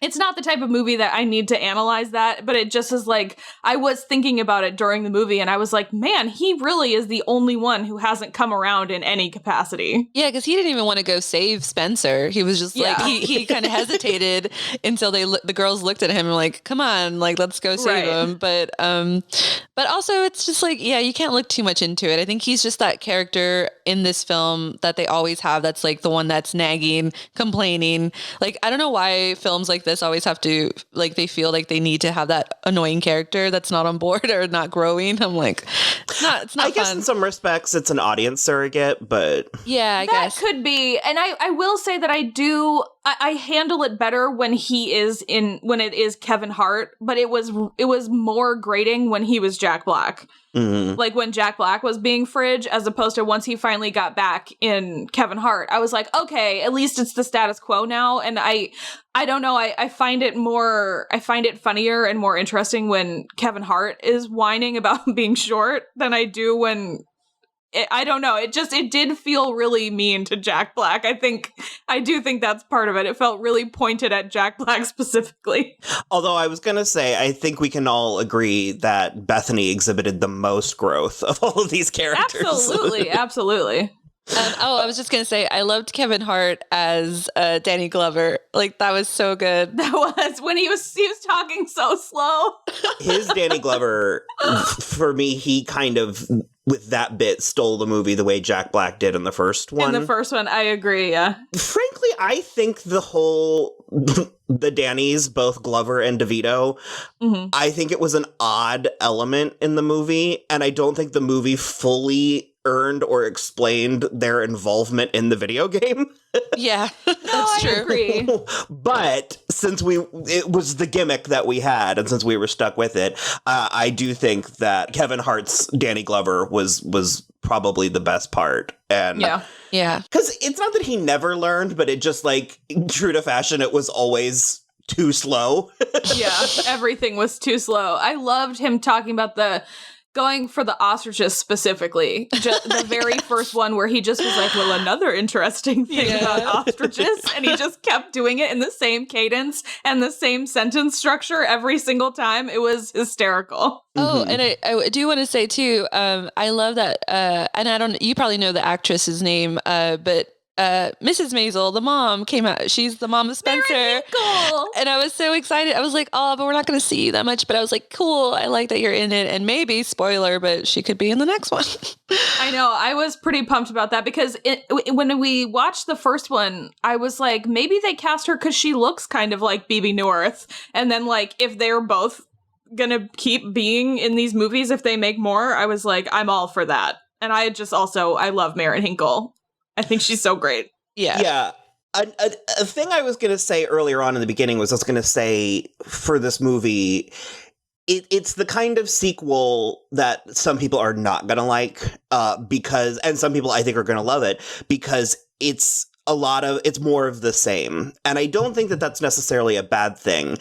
it's not the type of movie that I need to analyze that, but it just is like, I was thinking about it during the movie and I was like, man, he really is the only one who hasn't come around in any capacity. Yeah, because he didn't even want to go save Spencer. He was just like, he kind of hesitated until the girls looked at him and like, come on, like, let's go save him. But also it's just like, yeah, you can't look too much into it. I think he's just that character in this film that they always have. That's like the one that's nagging, complaining. Like, I don't know why films like this always have to, like, they feel like they need to have that annoying character that's not on board or not growing. I'm like, it's not I guess in some respects it's an audience surrogate, but yeah, I guess that could be. And I will say that I handle it better when it is Kevin Hart, but it was more grating when he was Jack Black. Mm-hmm. Like when Jack Black was being Fridge, as opposed to once he finally got back in Kevin Hart, I was like, okay, at least it's the status quo now. And I don't know, I find it funnier and more interesting when Kevin Hart is whining about being short than I do when I don't know. It did feel really mean to Jack Black. I do think that's part of it. It felt really pointed at Jack Black specifically. Although I was going to say, I think we can all agree that Bethany exhibited the most growth of all of these characters. Absolutely. Absolutely. I was just going to say, I loved Kevin Hart as Danny Glover. Like, that was so good. That was when he was talking so slow. His Danny Glover, for me, he kind of, with that bit, stole the movie the way Jack Black did in the first one. In the first one, I agree, yeah. Frankly, I think the Dannys, both Glover and DeVito, I think it was an odd element in the movie, and I don't think the movie fully earned or explained their involvement in the video game. Yeah, that's true. I agree. But since it was the gimmick that we had, and since we were stuck with it, I do think that Kevin Hart's Danny Glover was probably the best part. And yeah, because it's not that he never learned, but it just, like, true to fashion, it was always too slow. Yeah, everything was too slow. I loved him talking about going for the ostriches specifically. The very first one where he just was like, well, another interesting thing about ostriches. And he just kept doing it in the same cadence and the same sentence structure every single time. It was hysterical. Oh, and I do want to say too, I love that, and you probably know the actress's name, but Mrs. Maisel, the mom, came out. She's the mom of Spencer. And I was so excited. I was like, oh, but we're not going to see you that much. But I was like, cool. I like that you're in it. And maybe, spoiler, but she could be in the next one. I know. I was pretty pumped about that because when we watched the first one, I was like, maybe they cast her because she looks kind of like Bebe Neuwirth. And then, like, if they're both going to keep being in these movies, if they make more, I was like, I'm all for that. And I love Maren Hinkle. I think she's so great. Yeah. Yeah. A thing I was going to say earlier on in the beginning was I was going to say for this movie, it's the kind of sequel that some people are not going to like and some people I think are going to love it because it's more of the same. And I don't think that that's necessarily a bad thing,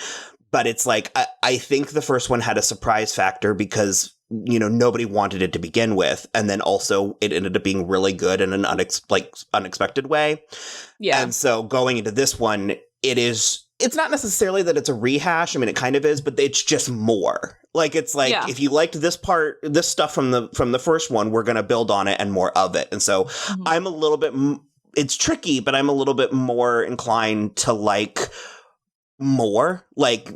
but it's like, I think the first one had a surprise factor because nobody wanted it to begin with. And then also it ended up being really good in an unexpected way. Yeah. And so going into this one, it's not necessarily that it's a rehash. I mean, it kind of is, but it's just more. Like, it's like, if you liked this stuff from the first one, we're going to build on it and more of it. And so I'm a little bit, it's tricky, but I'm a little bit more inclined to like more. Like,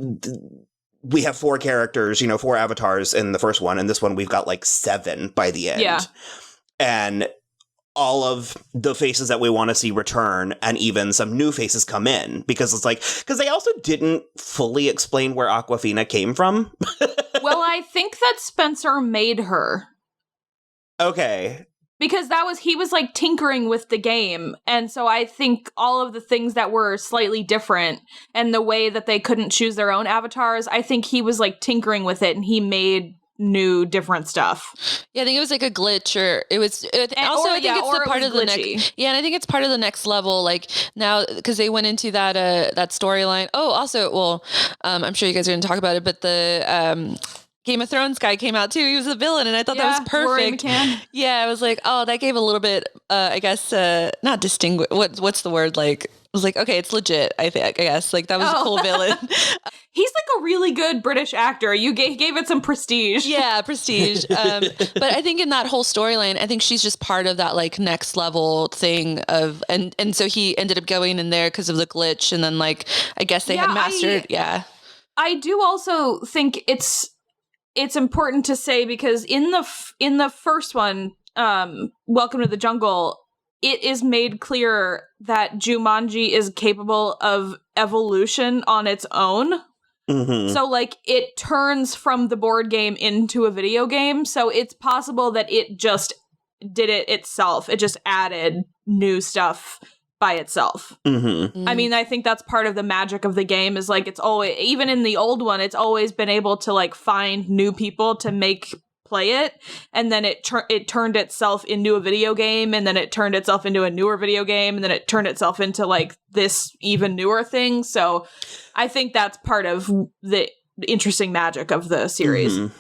we have 4 characters, 4 avatars in the first one, and this one we've got like 7 by the end. Yeah. And all of the faces that we want to see return, and even some new faces come in, because they also didn't fully explain where Awkwafina came from. Well, I think that Spencer made her. Okay. Because he was like tinkering with the game. And so I think all of the things that were slightly different and the way that they couldn't choose their own avatars, I think he was like tinkering with it and he made new different stuff. Yeah, I think it was like a glitch I think it's the part of the next. Yeah, and I think it's part of the next level. Like now, because they went into that storyline. Oh, also, well, I'm sure you guys are going to talk about it, but the Game of Thrones guy came out too. He was a villain, and I thought that was Rory perfect. McCann. Yeah, I was like, oh, that gave a little bit, I guess, not distinguish. What's the word? Like, I was like, okay, it's legit. I guess like that was a cool villain. He's like a really good British actor. You gave it some prestige. Yeah, prestige. But I think in that whole storyline, I think she's just part of that like next level thing of, and so he ended up going in there because of the glitch, and then like I guess they had mastered. I do also think it's important to say, because in the first one, Welcome to the Jungle, it is made clear that Jumanji is capable of evolution on its own. Mm-hmm. So, like, it turns from the board game into a video game. So it's possible that it just did it itself. It just added new stuff by itself. Mm-hmm. I mean, I think that's part of the magic of the game, is like, it's always, even in the old one, it's always been able to like find new people to play it, and then it turned itself into a video game, and then it turned itself into a newer video game, and then it turned itself into like this even newer thing. So I think that's part of the interesting magic of the series. Mm-hmm.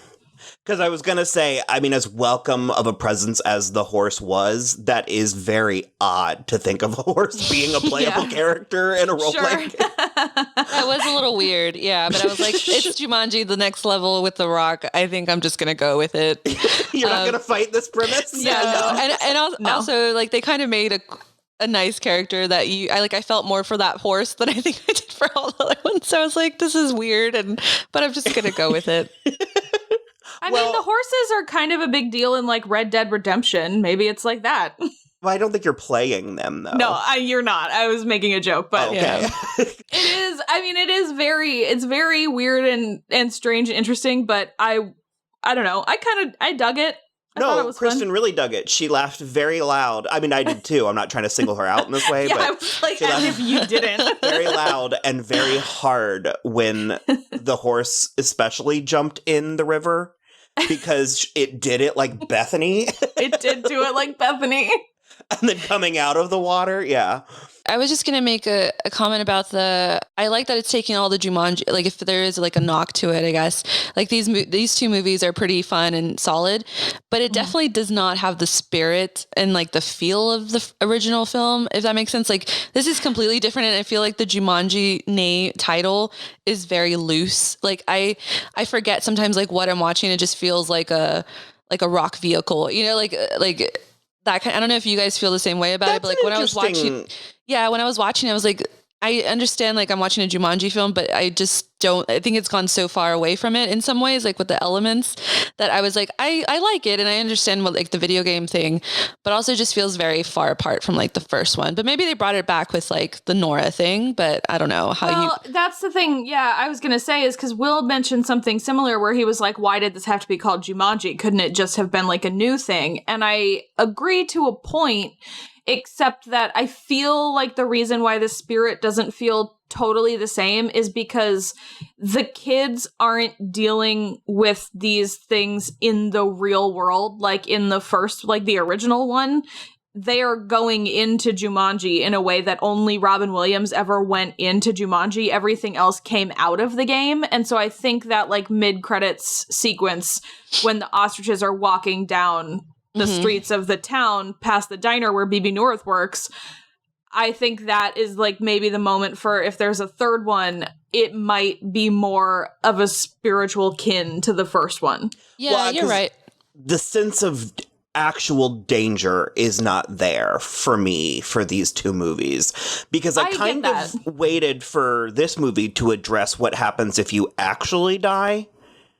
Because I was going to say, I mean, as welcome of a presence as the horse was, that is very odd to think of a horse being a playable character in a role-playing game. That was a little weird, yeah. But I was like, it's Jumanji The Next Level with The Rock. I think I'm just going to go with it. You're not going to fight this premise? Yeah, no. And also, like, they kind of made a nice character that I felt more for that horse than I think I did for all the other ones. So I was like, this is weird, but I'm just going to go with it. I mean, the horses are kind of a big deal in like Red Dead Redemption. Maybe it's like that. Well, I don't think you're playing them, though. No, you're not. I was making a joke, but okay. it is. I mean, it's very weird and strange and interesting. But I don't know. I dug it. I thought it was Kristen fun. really dug it. She laughed very loud. I mean, I did too. I'm not trying to single her out in this way, Yeah, but I was like, as if you didn't. very loud and very hard when the horse especially jumped in the river, because it did it like Bethany. It did do it like Bethany. And then coming out of the water, yeah. I was just going to make a comment about I like that it's taking all the Jumanji, like if there is like a knock to it, I guess. Like these two movies are pretty fun and solid, but it definitely does not have the spirit and like the feel of the original film, if that makes sense. Like this is completely different, and I feel like the Jumanji name title is very loose. Like I forget sometimes like what I'm watching. It just feels like a rock vehicle, you know, like that kind. I don't know if you guys feel the same way about it, but like when I was watching, I was like, I understand like I'm watching a Jumanji film, but I think it's gone so far away from it in some ways, like with the elements, that I was like, I like it, and I understand what like the video game thing, but also just feels very far apart from like the first one. But maybe they brought it back with like the Nora thing, but I don't know how that's the thing. Yeah, I was gonna say is because Will mentioned something similar where he was like, why did this have to be called Jumanji? Couldn't it just have been like a new thing? And I agree to a point, except that I feel like the reason why the spirit doesn't feel totally the same is because the kids aren't dealing with these things in the real world, like in the first, like the original one. They are going into Jumanji in a way that only Robin Williams ever went into Jumanji. Everything else came out of the game. And so I think that like mid-credits sequence when the ostriches are walking down the streets of the town past the diner where BB North works, I think that is like maybe the moment for, if there's a third one, it might be more of a spiritual kin to the first one. Yeah, well, you're right. The sense of actual danger is not there for me for these two movies, because I kind of waited for this movie to address what happens if you actually die.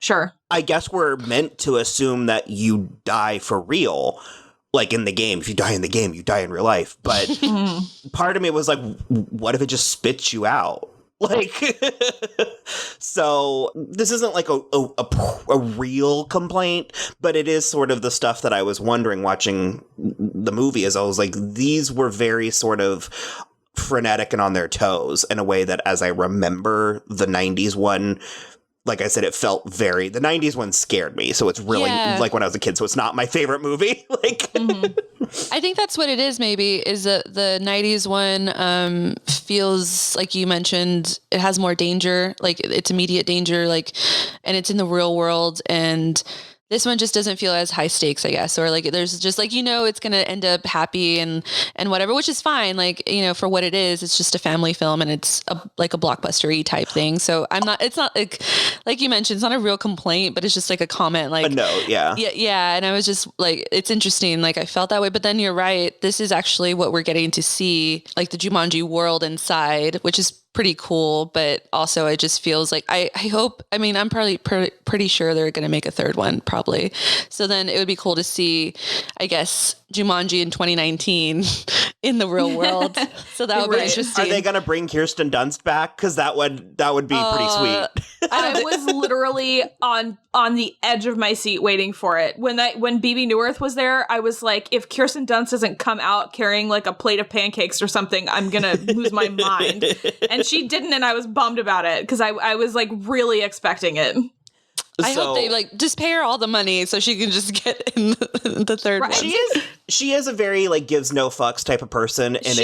Sure. I guess we're meant to assume that you die for real. Like in the game, if you die in the game, you die in real life. But part of me was like, what if it just spits you out? Like, so this isn't like a real complaint, but it is sort of the stuff that I was wondering watching the movie, as I was like, these were very sort of frenetic and on their toes in a way that, as I remember the 90s one, like I said, it felt the 90s one scared me. So it's really like when I was a kid. So it's not my favorite movie. Like, I think that's what it is. Maybe is that the '90s one feels like you mentioned it has more danger, like it's immediate danger, like, and it's in the real world, and this one just doesn't feel as high stakes, I guess, or like there's just like, it's going to end up happy and whatever, which is fine. Like, for what it is, it's just a family film and it's like a blockbuster-y type thing. So it's not like you mentioned, it's not a real complaint, but it's just like a comment, like a note. Yeah. Yeah. And I was just like, it's interesting. Like I felt that way, but then you're right. This is actually what we're getting to see, like the Jumanji world inside, which is pretty cool, but also it just feels like I hope, I'm probably pretty sure they're going to make a third one probably. So then it would be cool to see, I guess, Jumanji in 2019 in the real world. So that would be interesting. Are they going to bring Kirsten Dunst back? Because that would be pretty sweet. I was literally on the edge of my seat waiting for it. When BB Newirth was there, I was like, if Kirsten Dunst doesn't come out carrying like a plate of pancakes or something, I'm going to lose my mind. And she didn't, and I was bummed about it because I was like really expecting it. I hope they like just pay her all the money so she can just get in the third one. She is a very like gives no fucks type of person, and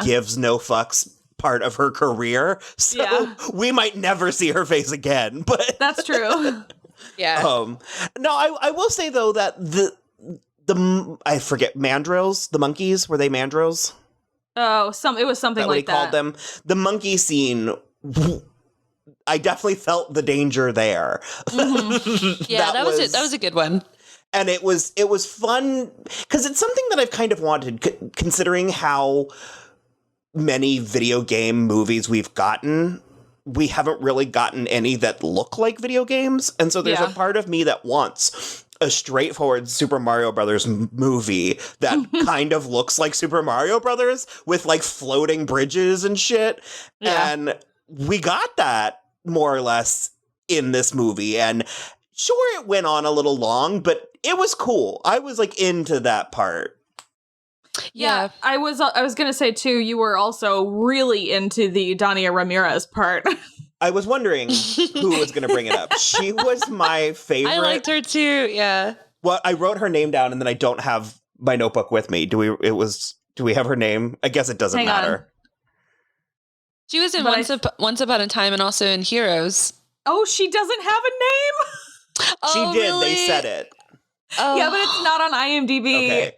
gives no fucks part of her career. So we might never see her face again. But that's true. Yeah. No, I will say though that the I forget, mandrills, the monkeys, were they mandrills? Oh, it was something like that. Called them. The monkey scene, I definitely felt the danger there. Mm-hmm. Yeah, that was it. That was a good one. And it was fun because it's something that I've kind of wanted, considering how many video game movies we've gotten. We haven't really gotten any that look like video games. And so there's a part of me that wants a straightforward Super Mario Brothers movie that kind of looks like Super Mario Brothers with like floating bridges and shit. Yeah. And we got that more or less in this movie. And sure, it went on a little long, but it was cool. I was like into that part. Yeah, I was going to say too, you were also really into the Dania Ramirez part. I was wondering who was going to bring it up. She was my favorite. I liked her too. Yeah. Well, I wrote her name down and then I don't have my notebook with me. Do we have her name? I guess it doesn't matter. She was in Once Upon a Time and also in Heroes. Oh, she doesn't have a name? She did. Really? They said it. Oh. Yeah, but it's not on IMDb. Okay.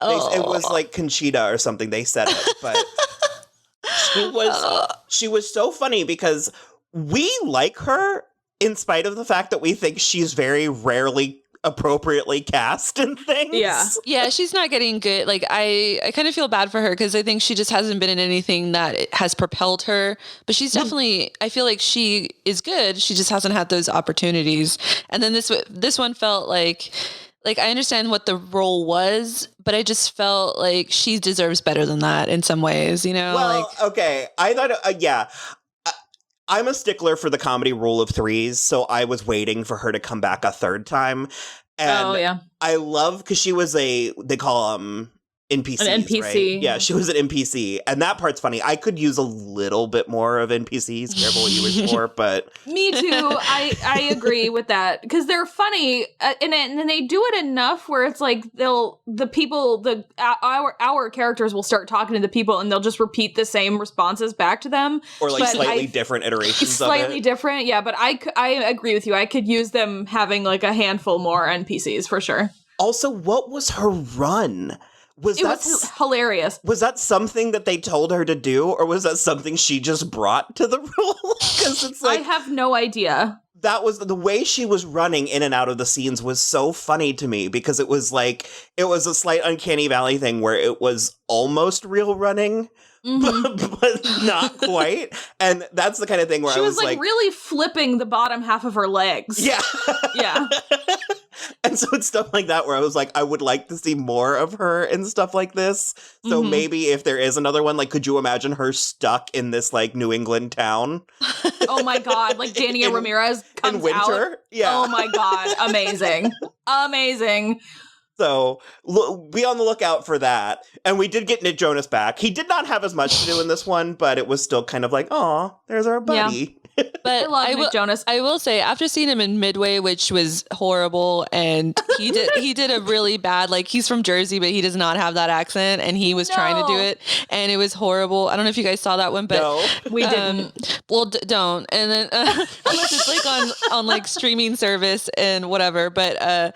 It was like Conchita or something. They said it, but she was so funny because we like her in spite of the fact that we think she's very rarely appropriately cast in things. Yeah, she's not getting good. Like I kind of feel bad for her because I think she just hasn't been in anything that has propelled her. But she's definitely, I feel like she is good. She just hasn't had those opportunities. And then this one felt like I understand what the role was, but I just felt like she deserves better than that in some ways, Well, okay. I thought, I'm a stickler for the comedy rule of threes, so I was waiting for her to come back a third time. And I love, because she was they call NPCs, an NPC. Right? Yeah, she was an NPC. And that part's funny. I could use a little bit more of NPCs, careful what you wish for, but... Me too. I agree with that. Because they're funny, and then they do it enough where it's like our characters will start talking to the people and they'll just repeat the same responses back to them. Or like slightly different iterations of it. Slightly different, yeah. But I agree with you. I could use them having like a handful more NPCs for sure. Also, what was her run? It was hilarious. Was that something that they told her to do, or was that something she just brought to the role? Because it's like, I have no idea. That was the way she was running in and out of the scenes was so funny to me, because it was a slight uncanny valley thing where it was almost real running. Mm-hmm. but not quite. And that's the kind of thing where she was like really flipping the bottom half of her legs. Yeah. Yeah. And so it's stuff like that where I was like, I would like to see more of her and stuff like this. So maybe if there is another one, like, could you imagine her stuck in this like New England town? Oh my God. Like Dania Ramirez comes in winter? Out. Yeah. Oh my God. Amazing. Amazing. So be on the lookout for that. And we did get Nick Jonas back. He did not have as much to do in this one, but it was still kind of like, oh, there's our buddy. But I love Nick Jonas. I will say, after seeing him in Midway, which was horrible, and he did a really bad, like, he's from Jersey, but he does not have that accent, and he was trying to do it, and it was horrible. I don't know if you guys saw that one, but No. We didn't. Well, don't. And then unless it's like on like streaming service and whatever, but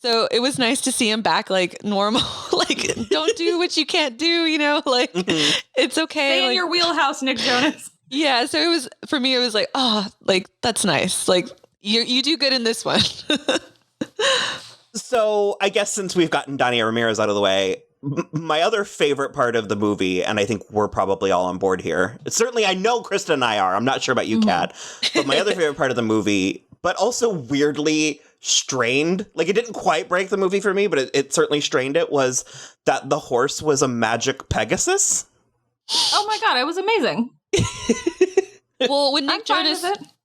so it was nice to see him back like normal. Like, don't do what you can't do, you know, like it's okay. Stay in like, your wheelhouse, Nick Jonas. Yeah, so it was, for me, it was like, oh, like, that's nice. Like, you do good in this one. So I guess since we've gotten Dania Ramirez out of the way, my other favorite part of the movie, and I think we're probably all on board here. Certainly, I know Krista and I are. I'm not sure about you, Kat. But my other favorite part of the movie, but also weirdly strained, like it didn't quite break the movie for me, but it certainly strained it, was that the horse was a magic Pegasus. Oh my God, it was amazing. Well, when Nick Jonas,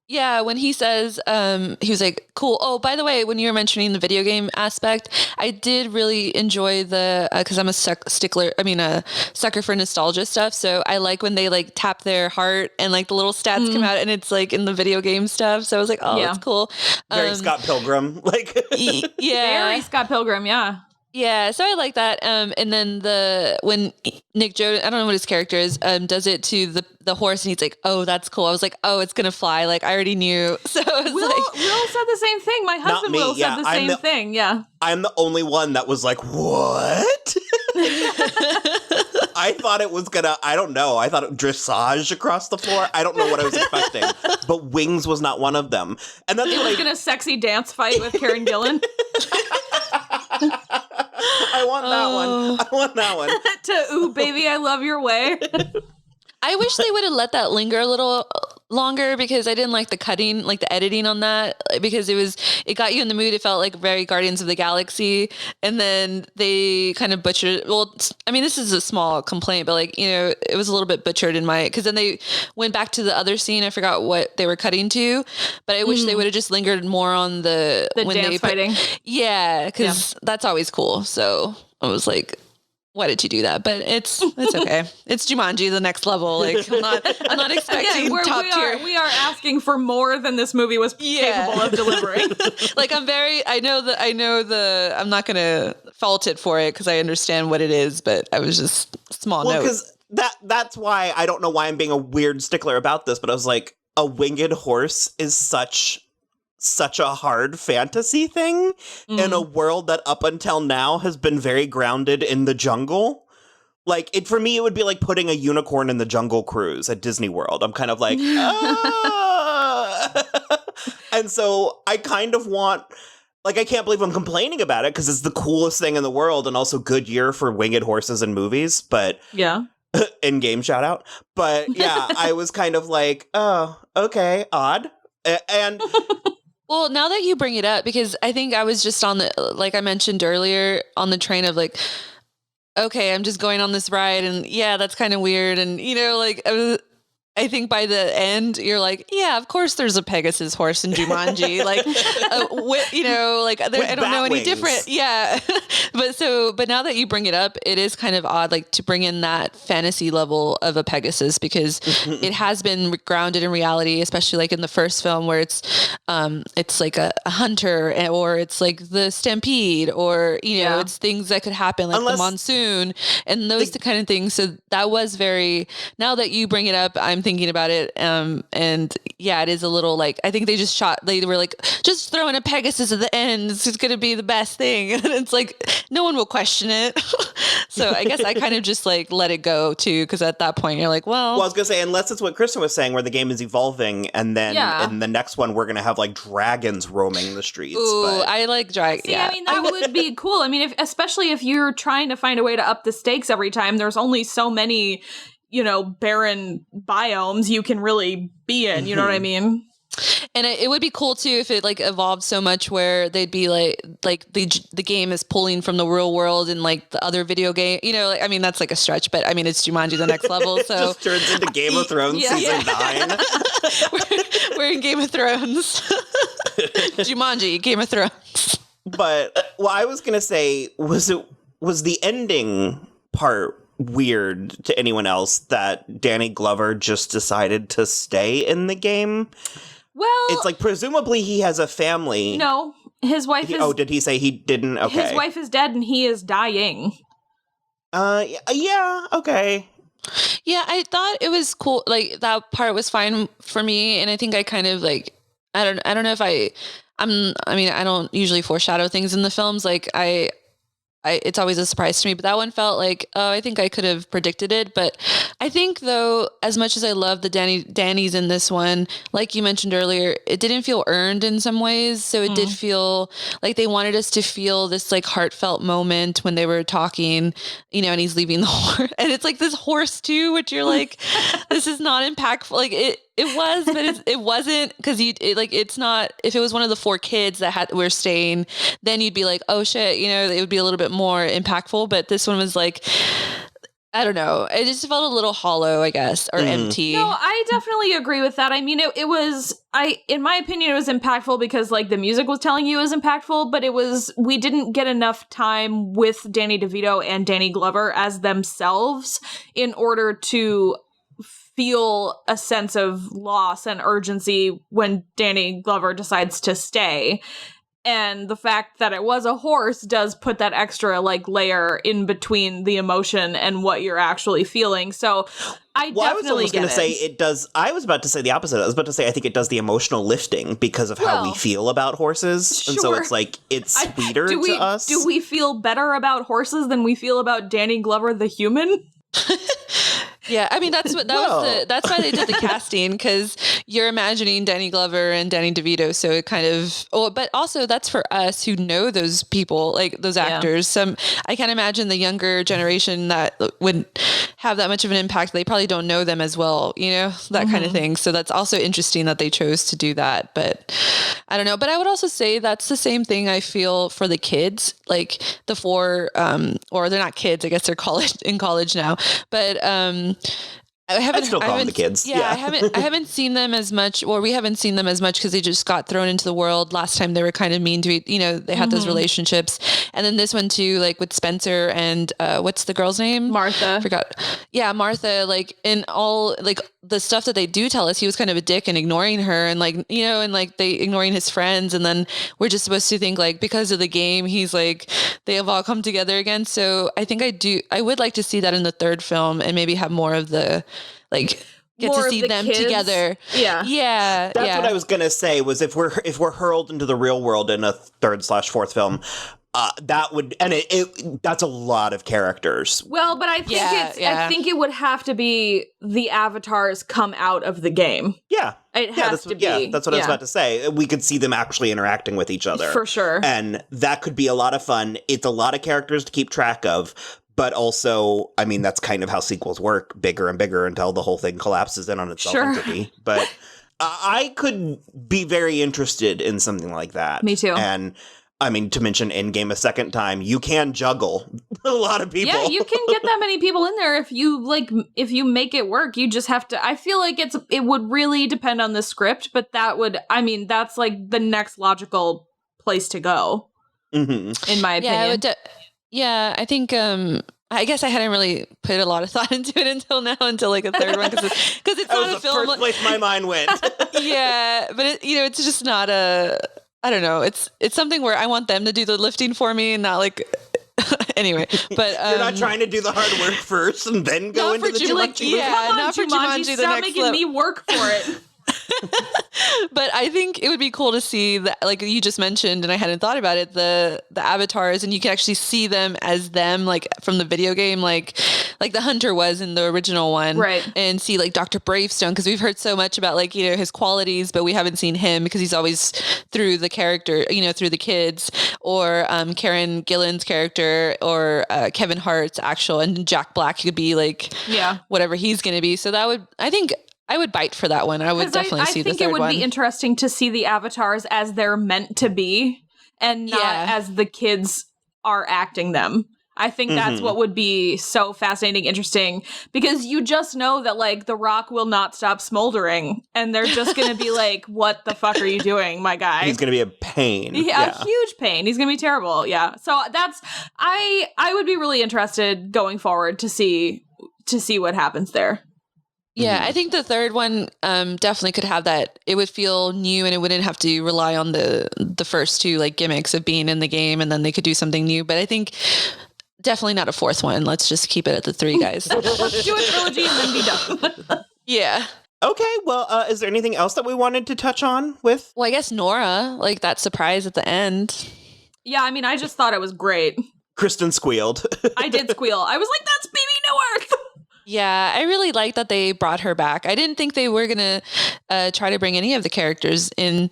yeah, when he says, he was like, cool. Oh, by the way, when you were mentioning the video game aspect, I did really enjoy the, because I'm a sucker for nostalgia stuff. So I like when they like tap their heart and like the little stats come out and it's like in the video game stuff. So I was like, oh, that's cool. Very Scott Pilgrim, like. Yeah. Very Scott Pilgrim, yeah. Yeah, so I like that. And then when Nick Jonas, I don't know what his character is, does it to the horse, and he's like, "Oh, that's cool." I was like, "Oh, it's gonna fly!" Like I already knew. So it was Will said the same thing. My husband Will said the same thing. Yeah, I'm the only one that was like, "What?" I thought it was gonna. I don't know. I thought dressage across the floor. I don't know what I was expecting, but wings was not one of them. And then he was gonna sexy dance fight with Karen Gillan. I want that one. To "Ooh, baby, I love your way." I wish they would have let that linger a little longer, because I didn't like the cutting, like the editing on that, because it got you in the mood. It felt like very Guardians of the Galaxy, and then they kind of butchered it. Well, I mean, this is a small complaint, but like, you know, it was a little bit butchered because then they went back to the other scene. I forgot what they were cutting to, but I wish they would have just lingered more on the when dance fighting. Yeah, because that's always cool. So I was like, why did you do that? But it's okay. It's Jumanji The Next Level. Like I'm not expecting top tier. We are asking for more than this movie was capable of delivering. Like I'm not gonna fault it for it, because I understand what it is, but I was just small note. Because that's why I don't know why I'm being a weird stickler about this, but I was like, a winged horse is such a hard fantasy thing in a world that up until now has been very grounded in the jungle. Like, for me, it would be like putting a unicorn in the Jungle Cruise at Disney World. I'm kind of like, And so I kind of want, like, I can't believe I'm complaining about it, because it's the coolest thing in the world, and also good year for winged horses in movies, but yeah. In-game shout out. But yeah, I was kind of like, oh, okay, odd. And well, now that you bring it up, because I think I was just on the, like I mentioned earlier, on the train of like, okay, I'm just going on this ride, and yeah, that's kind of weird. And, you know, like, I think by the end, you're like, yeah, of course there's a Pegasus horse in Jumanji. Like, you know, like, I don't know any different. Yeah. But now that you bring it up, it is kind of odd, like, to bring in that fantasy level of a Pegasus, because it has been grounded in reality, especially like in the first film, where it's like a hunter, or it's like the stampede, or, you know, it's things that could happen, like the monsoon and those kind of things. So that was now that you bring it up, I'm thinking about it. And yeah, it is a little like, I think they were like, just throw in a Pegasus at the end. It's just going to be the best thing. And it's like, no one will question it. So I guess I kind of just like let it go too. Cause at that point you're like, well, I was going to say, unless it's what Kristen was saying, where the game is evolving, and then in the next one, we're going to have like dragons roaming the streets. Ooh, I like dragons. Yeah. I mean, that would be cool. I mean, especially if you're trying to find a way to up the stakes every time, there's only so many, you know, barren biomes you can really be in, you know what I mean? And it would be cool too if it like evolved so much where they'd be like the game is pulling from the real world and like the other video game, you know, like, I mean, that's like a stretch, but I mean, it's Jumanji The Next Level. So just turns into Game of Thrones season 9. we're in Game of Thrones. Jumanji, Game of Thrones. But what I was going to say was the ending part weird to anyone else that Danny Glover just decided to stay in the game. Well, it's like presumably he has a family. No, his wife is. Oh, did he say he didn't? Okay, his wife is dead and he is dying. Yeah, okay. Yeah, I thought it was cool. Like that part was fine for me, and I think I kind of like I don't know if I don't usually foreshadow things in the films. Like it's always a surprise to me, but that one felt like, oh, I think I could have predicted it. But I think though, as much as I love the Danny's in this one, like you mentioned earlier, it didn't feel earned in some ways. So it did feel like they wanted us to feel this like heartfelt moment when they were talking, and he's leaving the horse, and it's like this horse too, which you're like, this is not impactful. Like it was, but it wasn't, because it's not. If it was one of the 4 kids that were staying, then you'd be like, oh shit, it would be a little bit more impactful. But this one was like, I don't know. It just felt a little hollow, I guess, or empty. No, I definitely agree with that. I mean, it was, in my opinion, it was impactful because like the music was telling you it was impactful, but we didn't get enough time with Danny DeVito and Danny Glover as themselves in order to feel a sense of loss and urgency when Danny Glover decides to stay. And the fact that it was a horse does put that extra like layer in between the emotion and what you're actually feeling. So I definitely get it. Say it does. I was about to say the opposite. I was about to say I think it does the emotional lifting because of how we feel about horses. Sure. And so it's like it's sweeter to us. Do we feel better about horses than we feel about Danny Glover the human? Yeah, I mean that's why they did the casting, because you're imagining Danny Glover and Danny DeVito, so it kind of. Oh, but also that's for us who know those people, like those actors. I can't imagine the younger generation that would have that much of an impact. They probably don't know them as well, that kind of thing. So that's also interesting that they chose to do that. But I don't know. But I would also say that's the same thing I feel for the kids, like the 4, or they're not kids. I guess they're in college now, but. I haven't still call them the kids. Yeah, I haven't seen them as much, or we haven't seen them as much because they just got thrown into the world. Last time they were kind of mean to they had those relationships, and then this one too, like with Spencer and what's the girl's name? Martha. Forgot. Yeah, Martha. Like in all like the stuff that they do tell us, he was kind of a dick and ignoring her, and like and like they ignoring his friends, and then we're just supposed to think like because of the game, he's like they have all come together again. So I think I would like to see that in the 3rd film, and maybe have more of the. Like get more to see them kids together. Yeah. That's what I was gonna say. Was if we're hurled into the real world in a 3rd/4th film, that would that's a lot of characters. Well, but I think I think it would have to be the avatars come out of the game. Yeah. It has to be. Yeah, that's what I was about to say. We could see them actually interacting with each other. For sure. And that could be a lot of fun. It's a lot of characters to keep track of. But also, I mean, that's kind of how sequels work, bigger and bigger until the whole thing collapses in on itself entity. But I could be very interested in something like that. Me too. And I mean, to mention Endgame a second time, you can juggle a lot of people. Yeah, you can get that many people in there if you make it work. You just have to. I feel like it would really depend on the script, but that's like the next logical place to go, in my opinion. Yeah, I think, I guess I hadn't really put a lot of thought into it until like a 3rd one, because it's that not was a film. First place my mind went. Yeah, but it's just not I don't know. It's something where I want them to do the lifting for me and not like, anyway. But you're not trying to do the hard work first and then go into the Jumanji. Not for Jumanji The Next Level. Stop making me work for it. But I think it would be cool to see that, like you just mentioned, and I hadn't thought about it, the avatars, and you can actually see them as them, like from the video game, like the Hunter was in the original one, right? And see like Dr. Bravestone, because we've heard so much about like his qualities, but we haven't seen him because he's always through the character, through the kids, or Karen Gillan's character, or Kevin Hart's actual, and Jack Black could be like whatever he's going to be. So I would bite for that one. I would definitely see the 3rd one. I think it would be interesting to see the avatars as they're meant to be and not as the kids are acting them. I think that's what would be so fascinating, interesting, because you just know that like the rock will not stop smoldering, and they're just going to be like, what the fuck are you doing, my guy? He's going to be a pain. Yeah, a huge pain. He's going to be terrible. Yeah. So I would be really interested going forward to see to see what happens there. Yeah, I think the third one definitely could have that. It would feel new and it wouldn't have to rely on the first two like gimmicks of being in the game, and then they could do something new. But I think definitely not a fourth one. Let's just keep it at the 3, guys. Let's do a trilogy and then be done. Yeah. Okay, well, is there anything else that we wanted to touch on with? Well, I guess Nora, like that surprise at the end. Yeah, I mean, I just thought it was great. Kristen squealed. I did squeal. I was like, that's Baby Neworth! Yeah, I really like that they brought her back. I didn't think they were gonna try to bring any of the characters in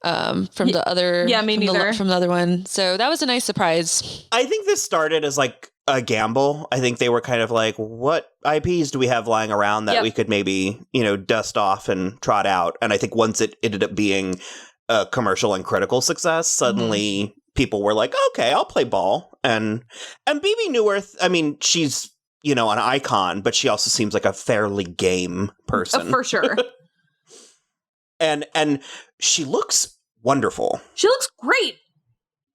from the other. Yeah, me neither. From the other one, so that was a nice surprise. I think this started as like a gamble. I think they were kind of like, what IPs do we have lying around that we could maybe, dust off and trot out? And I think once it ended up being a commercial and critical success, suddenly people were like, okay, I'll play ball. And BB Newirth, I mean, she's an icon, but she also seems like a fairly game person. For sure. and she looks wonderful. She looks great.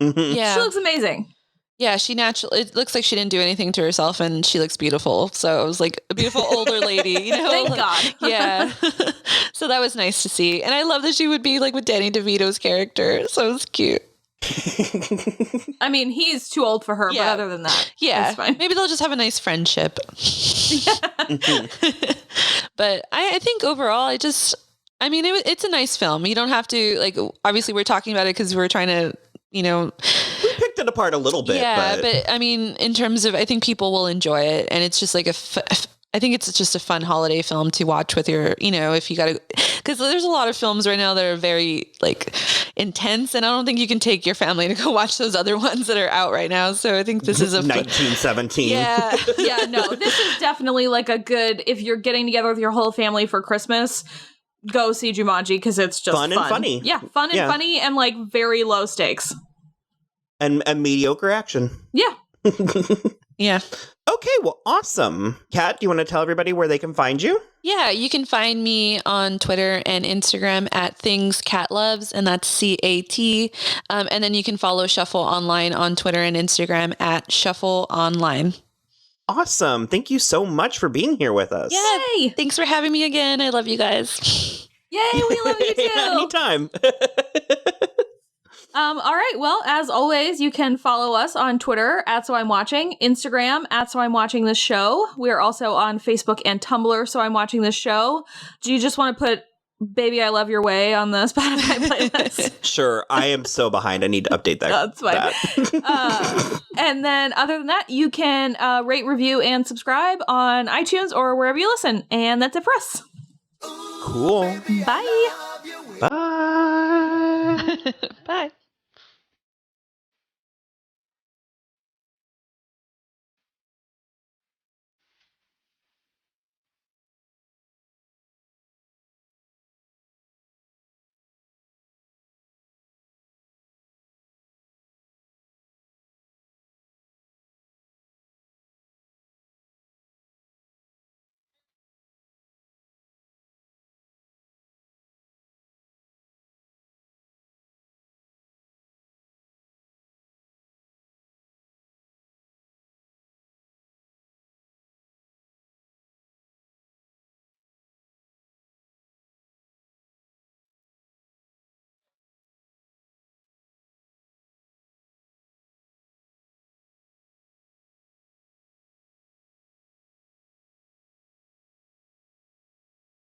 Mm-hmm. Yeah. She looks amazing. Yeah, it looks like she didn't do anything to herself and she looks beautiful. So it was like a beautiful older lady, Thank God. Yeah. So that was nice to see. And I love that she would be like with Danny DeVito's character. So it was cute. I mean, he's too old for her, but other than that, it's fine. Maybe they'll just have a nice friendship. But I think overall, it's a nice film. You don't have to, like, obviously we're talking about it because we're trying to, we picked it apart a little bit. Yeah, but I mean, in terms of, I think people will enjoy it, and it's just like I think it's just a fun holiday film to watch with your, if you gotta, because there's a lot of films right now that are very like intense, and I don't think you can take your family to go watch those other ones that are out right now. So I think this is a 1917. Yeah, yeah, no, this is definitely like a good, if you're getting together with your whole family for Christmas, go see Jumanji because it's just fun and funny. Yeah, fun and funny and like very low stakes. And mediocre action. Yeah. Yeah. Okay, well, awesome. Kat, do you want to tell everybody where they can find you? Yeah, you can find me on Twitter and Instagram at Things Cat Loves, and that's CAT. And then you can follow Shuffle Online on Twitter and Instagram at Shuffle Online. Awesome. Thank you so much for being here with us. Yay! Thanks for having me again. I love you guys. Yay, we love you too. Anytime. All right. Well, as always, you can follow us on Twitter at So I'm Watching, Instagram at So I'm Watching This Show. We're also on Facebook and Tumblr, So I'm Watching This Show. Do you just want to put Baby I Love Your Way on the Spotify playlist? Sure. I am so behind. I need to update that. That's fine. And then other than that, you can rate, review, and subscribe on iTunes or wherever you listen. And that's it for us. Cool. Bye. Bye. Bye.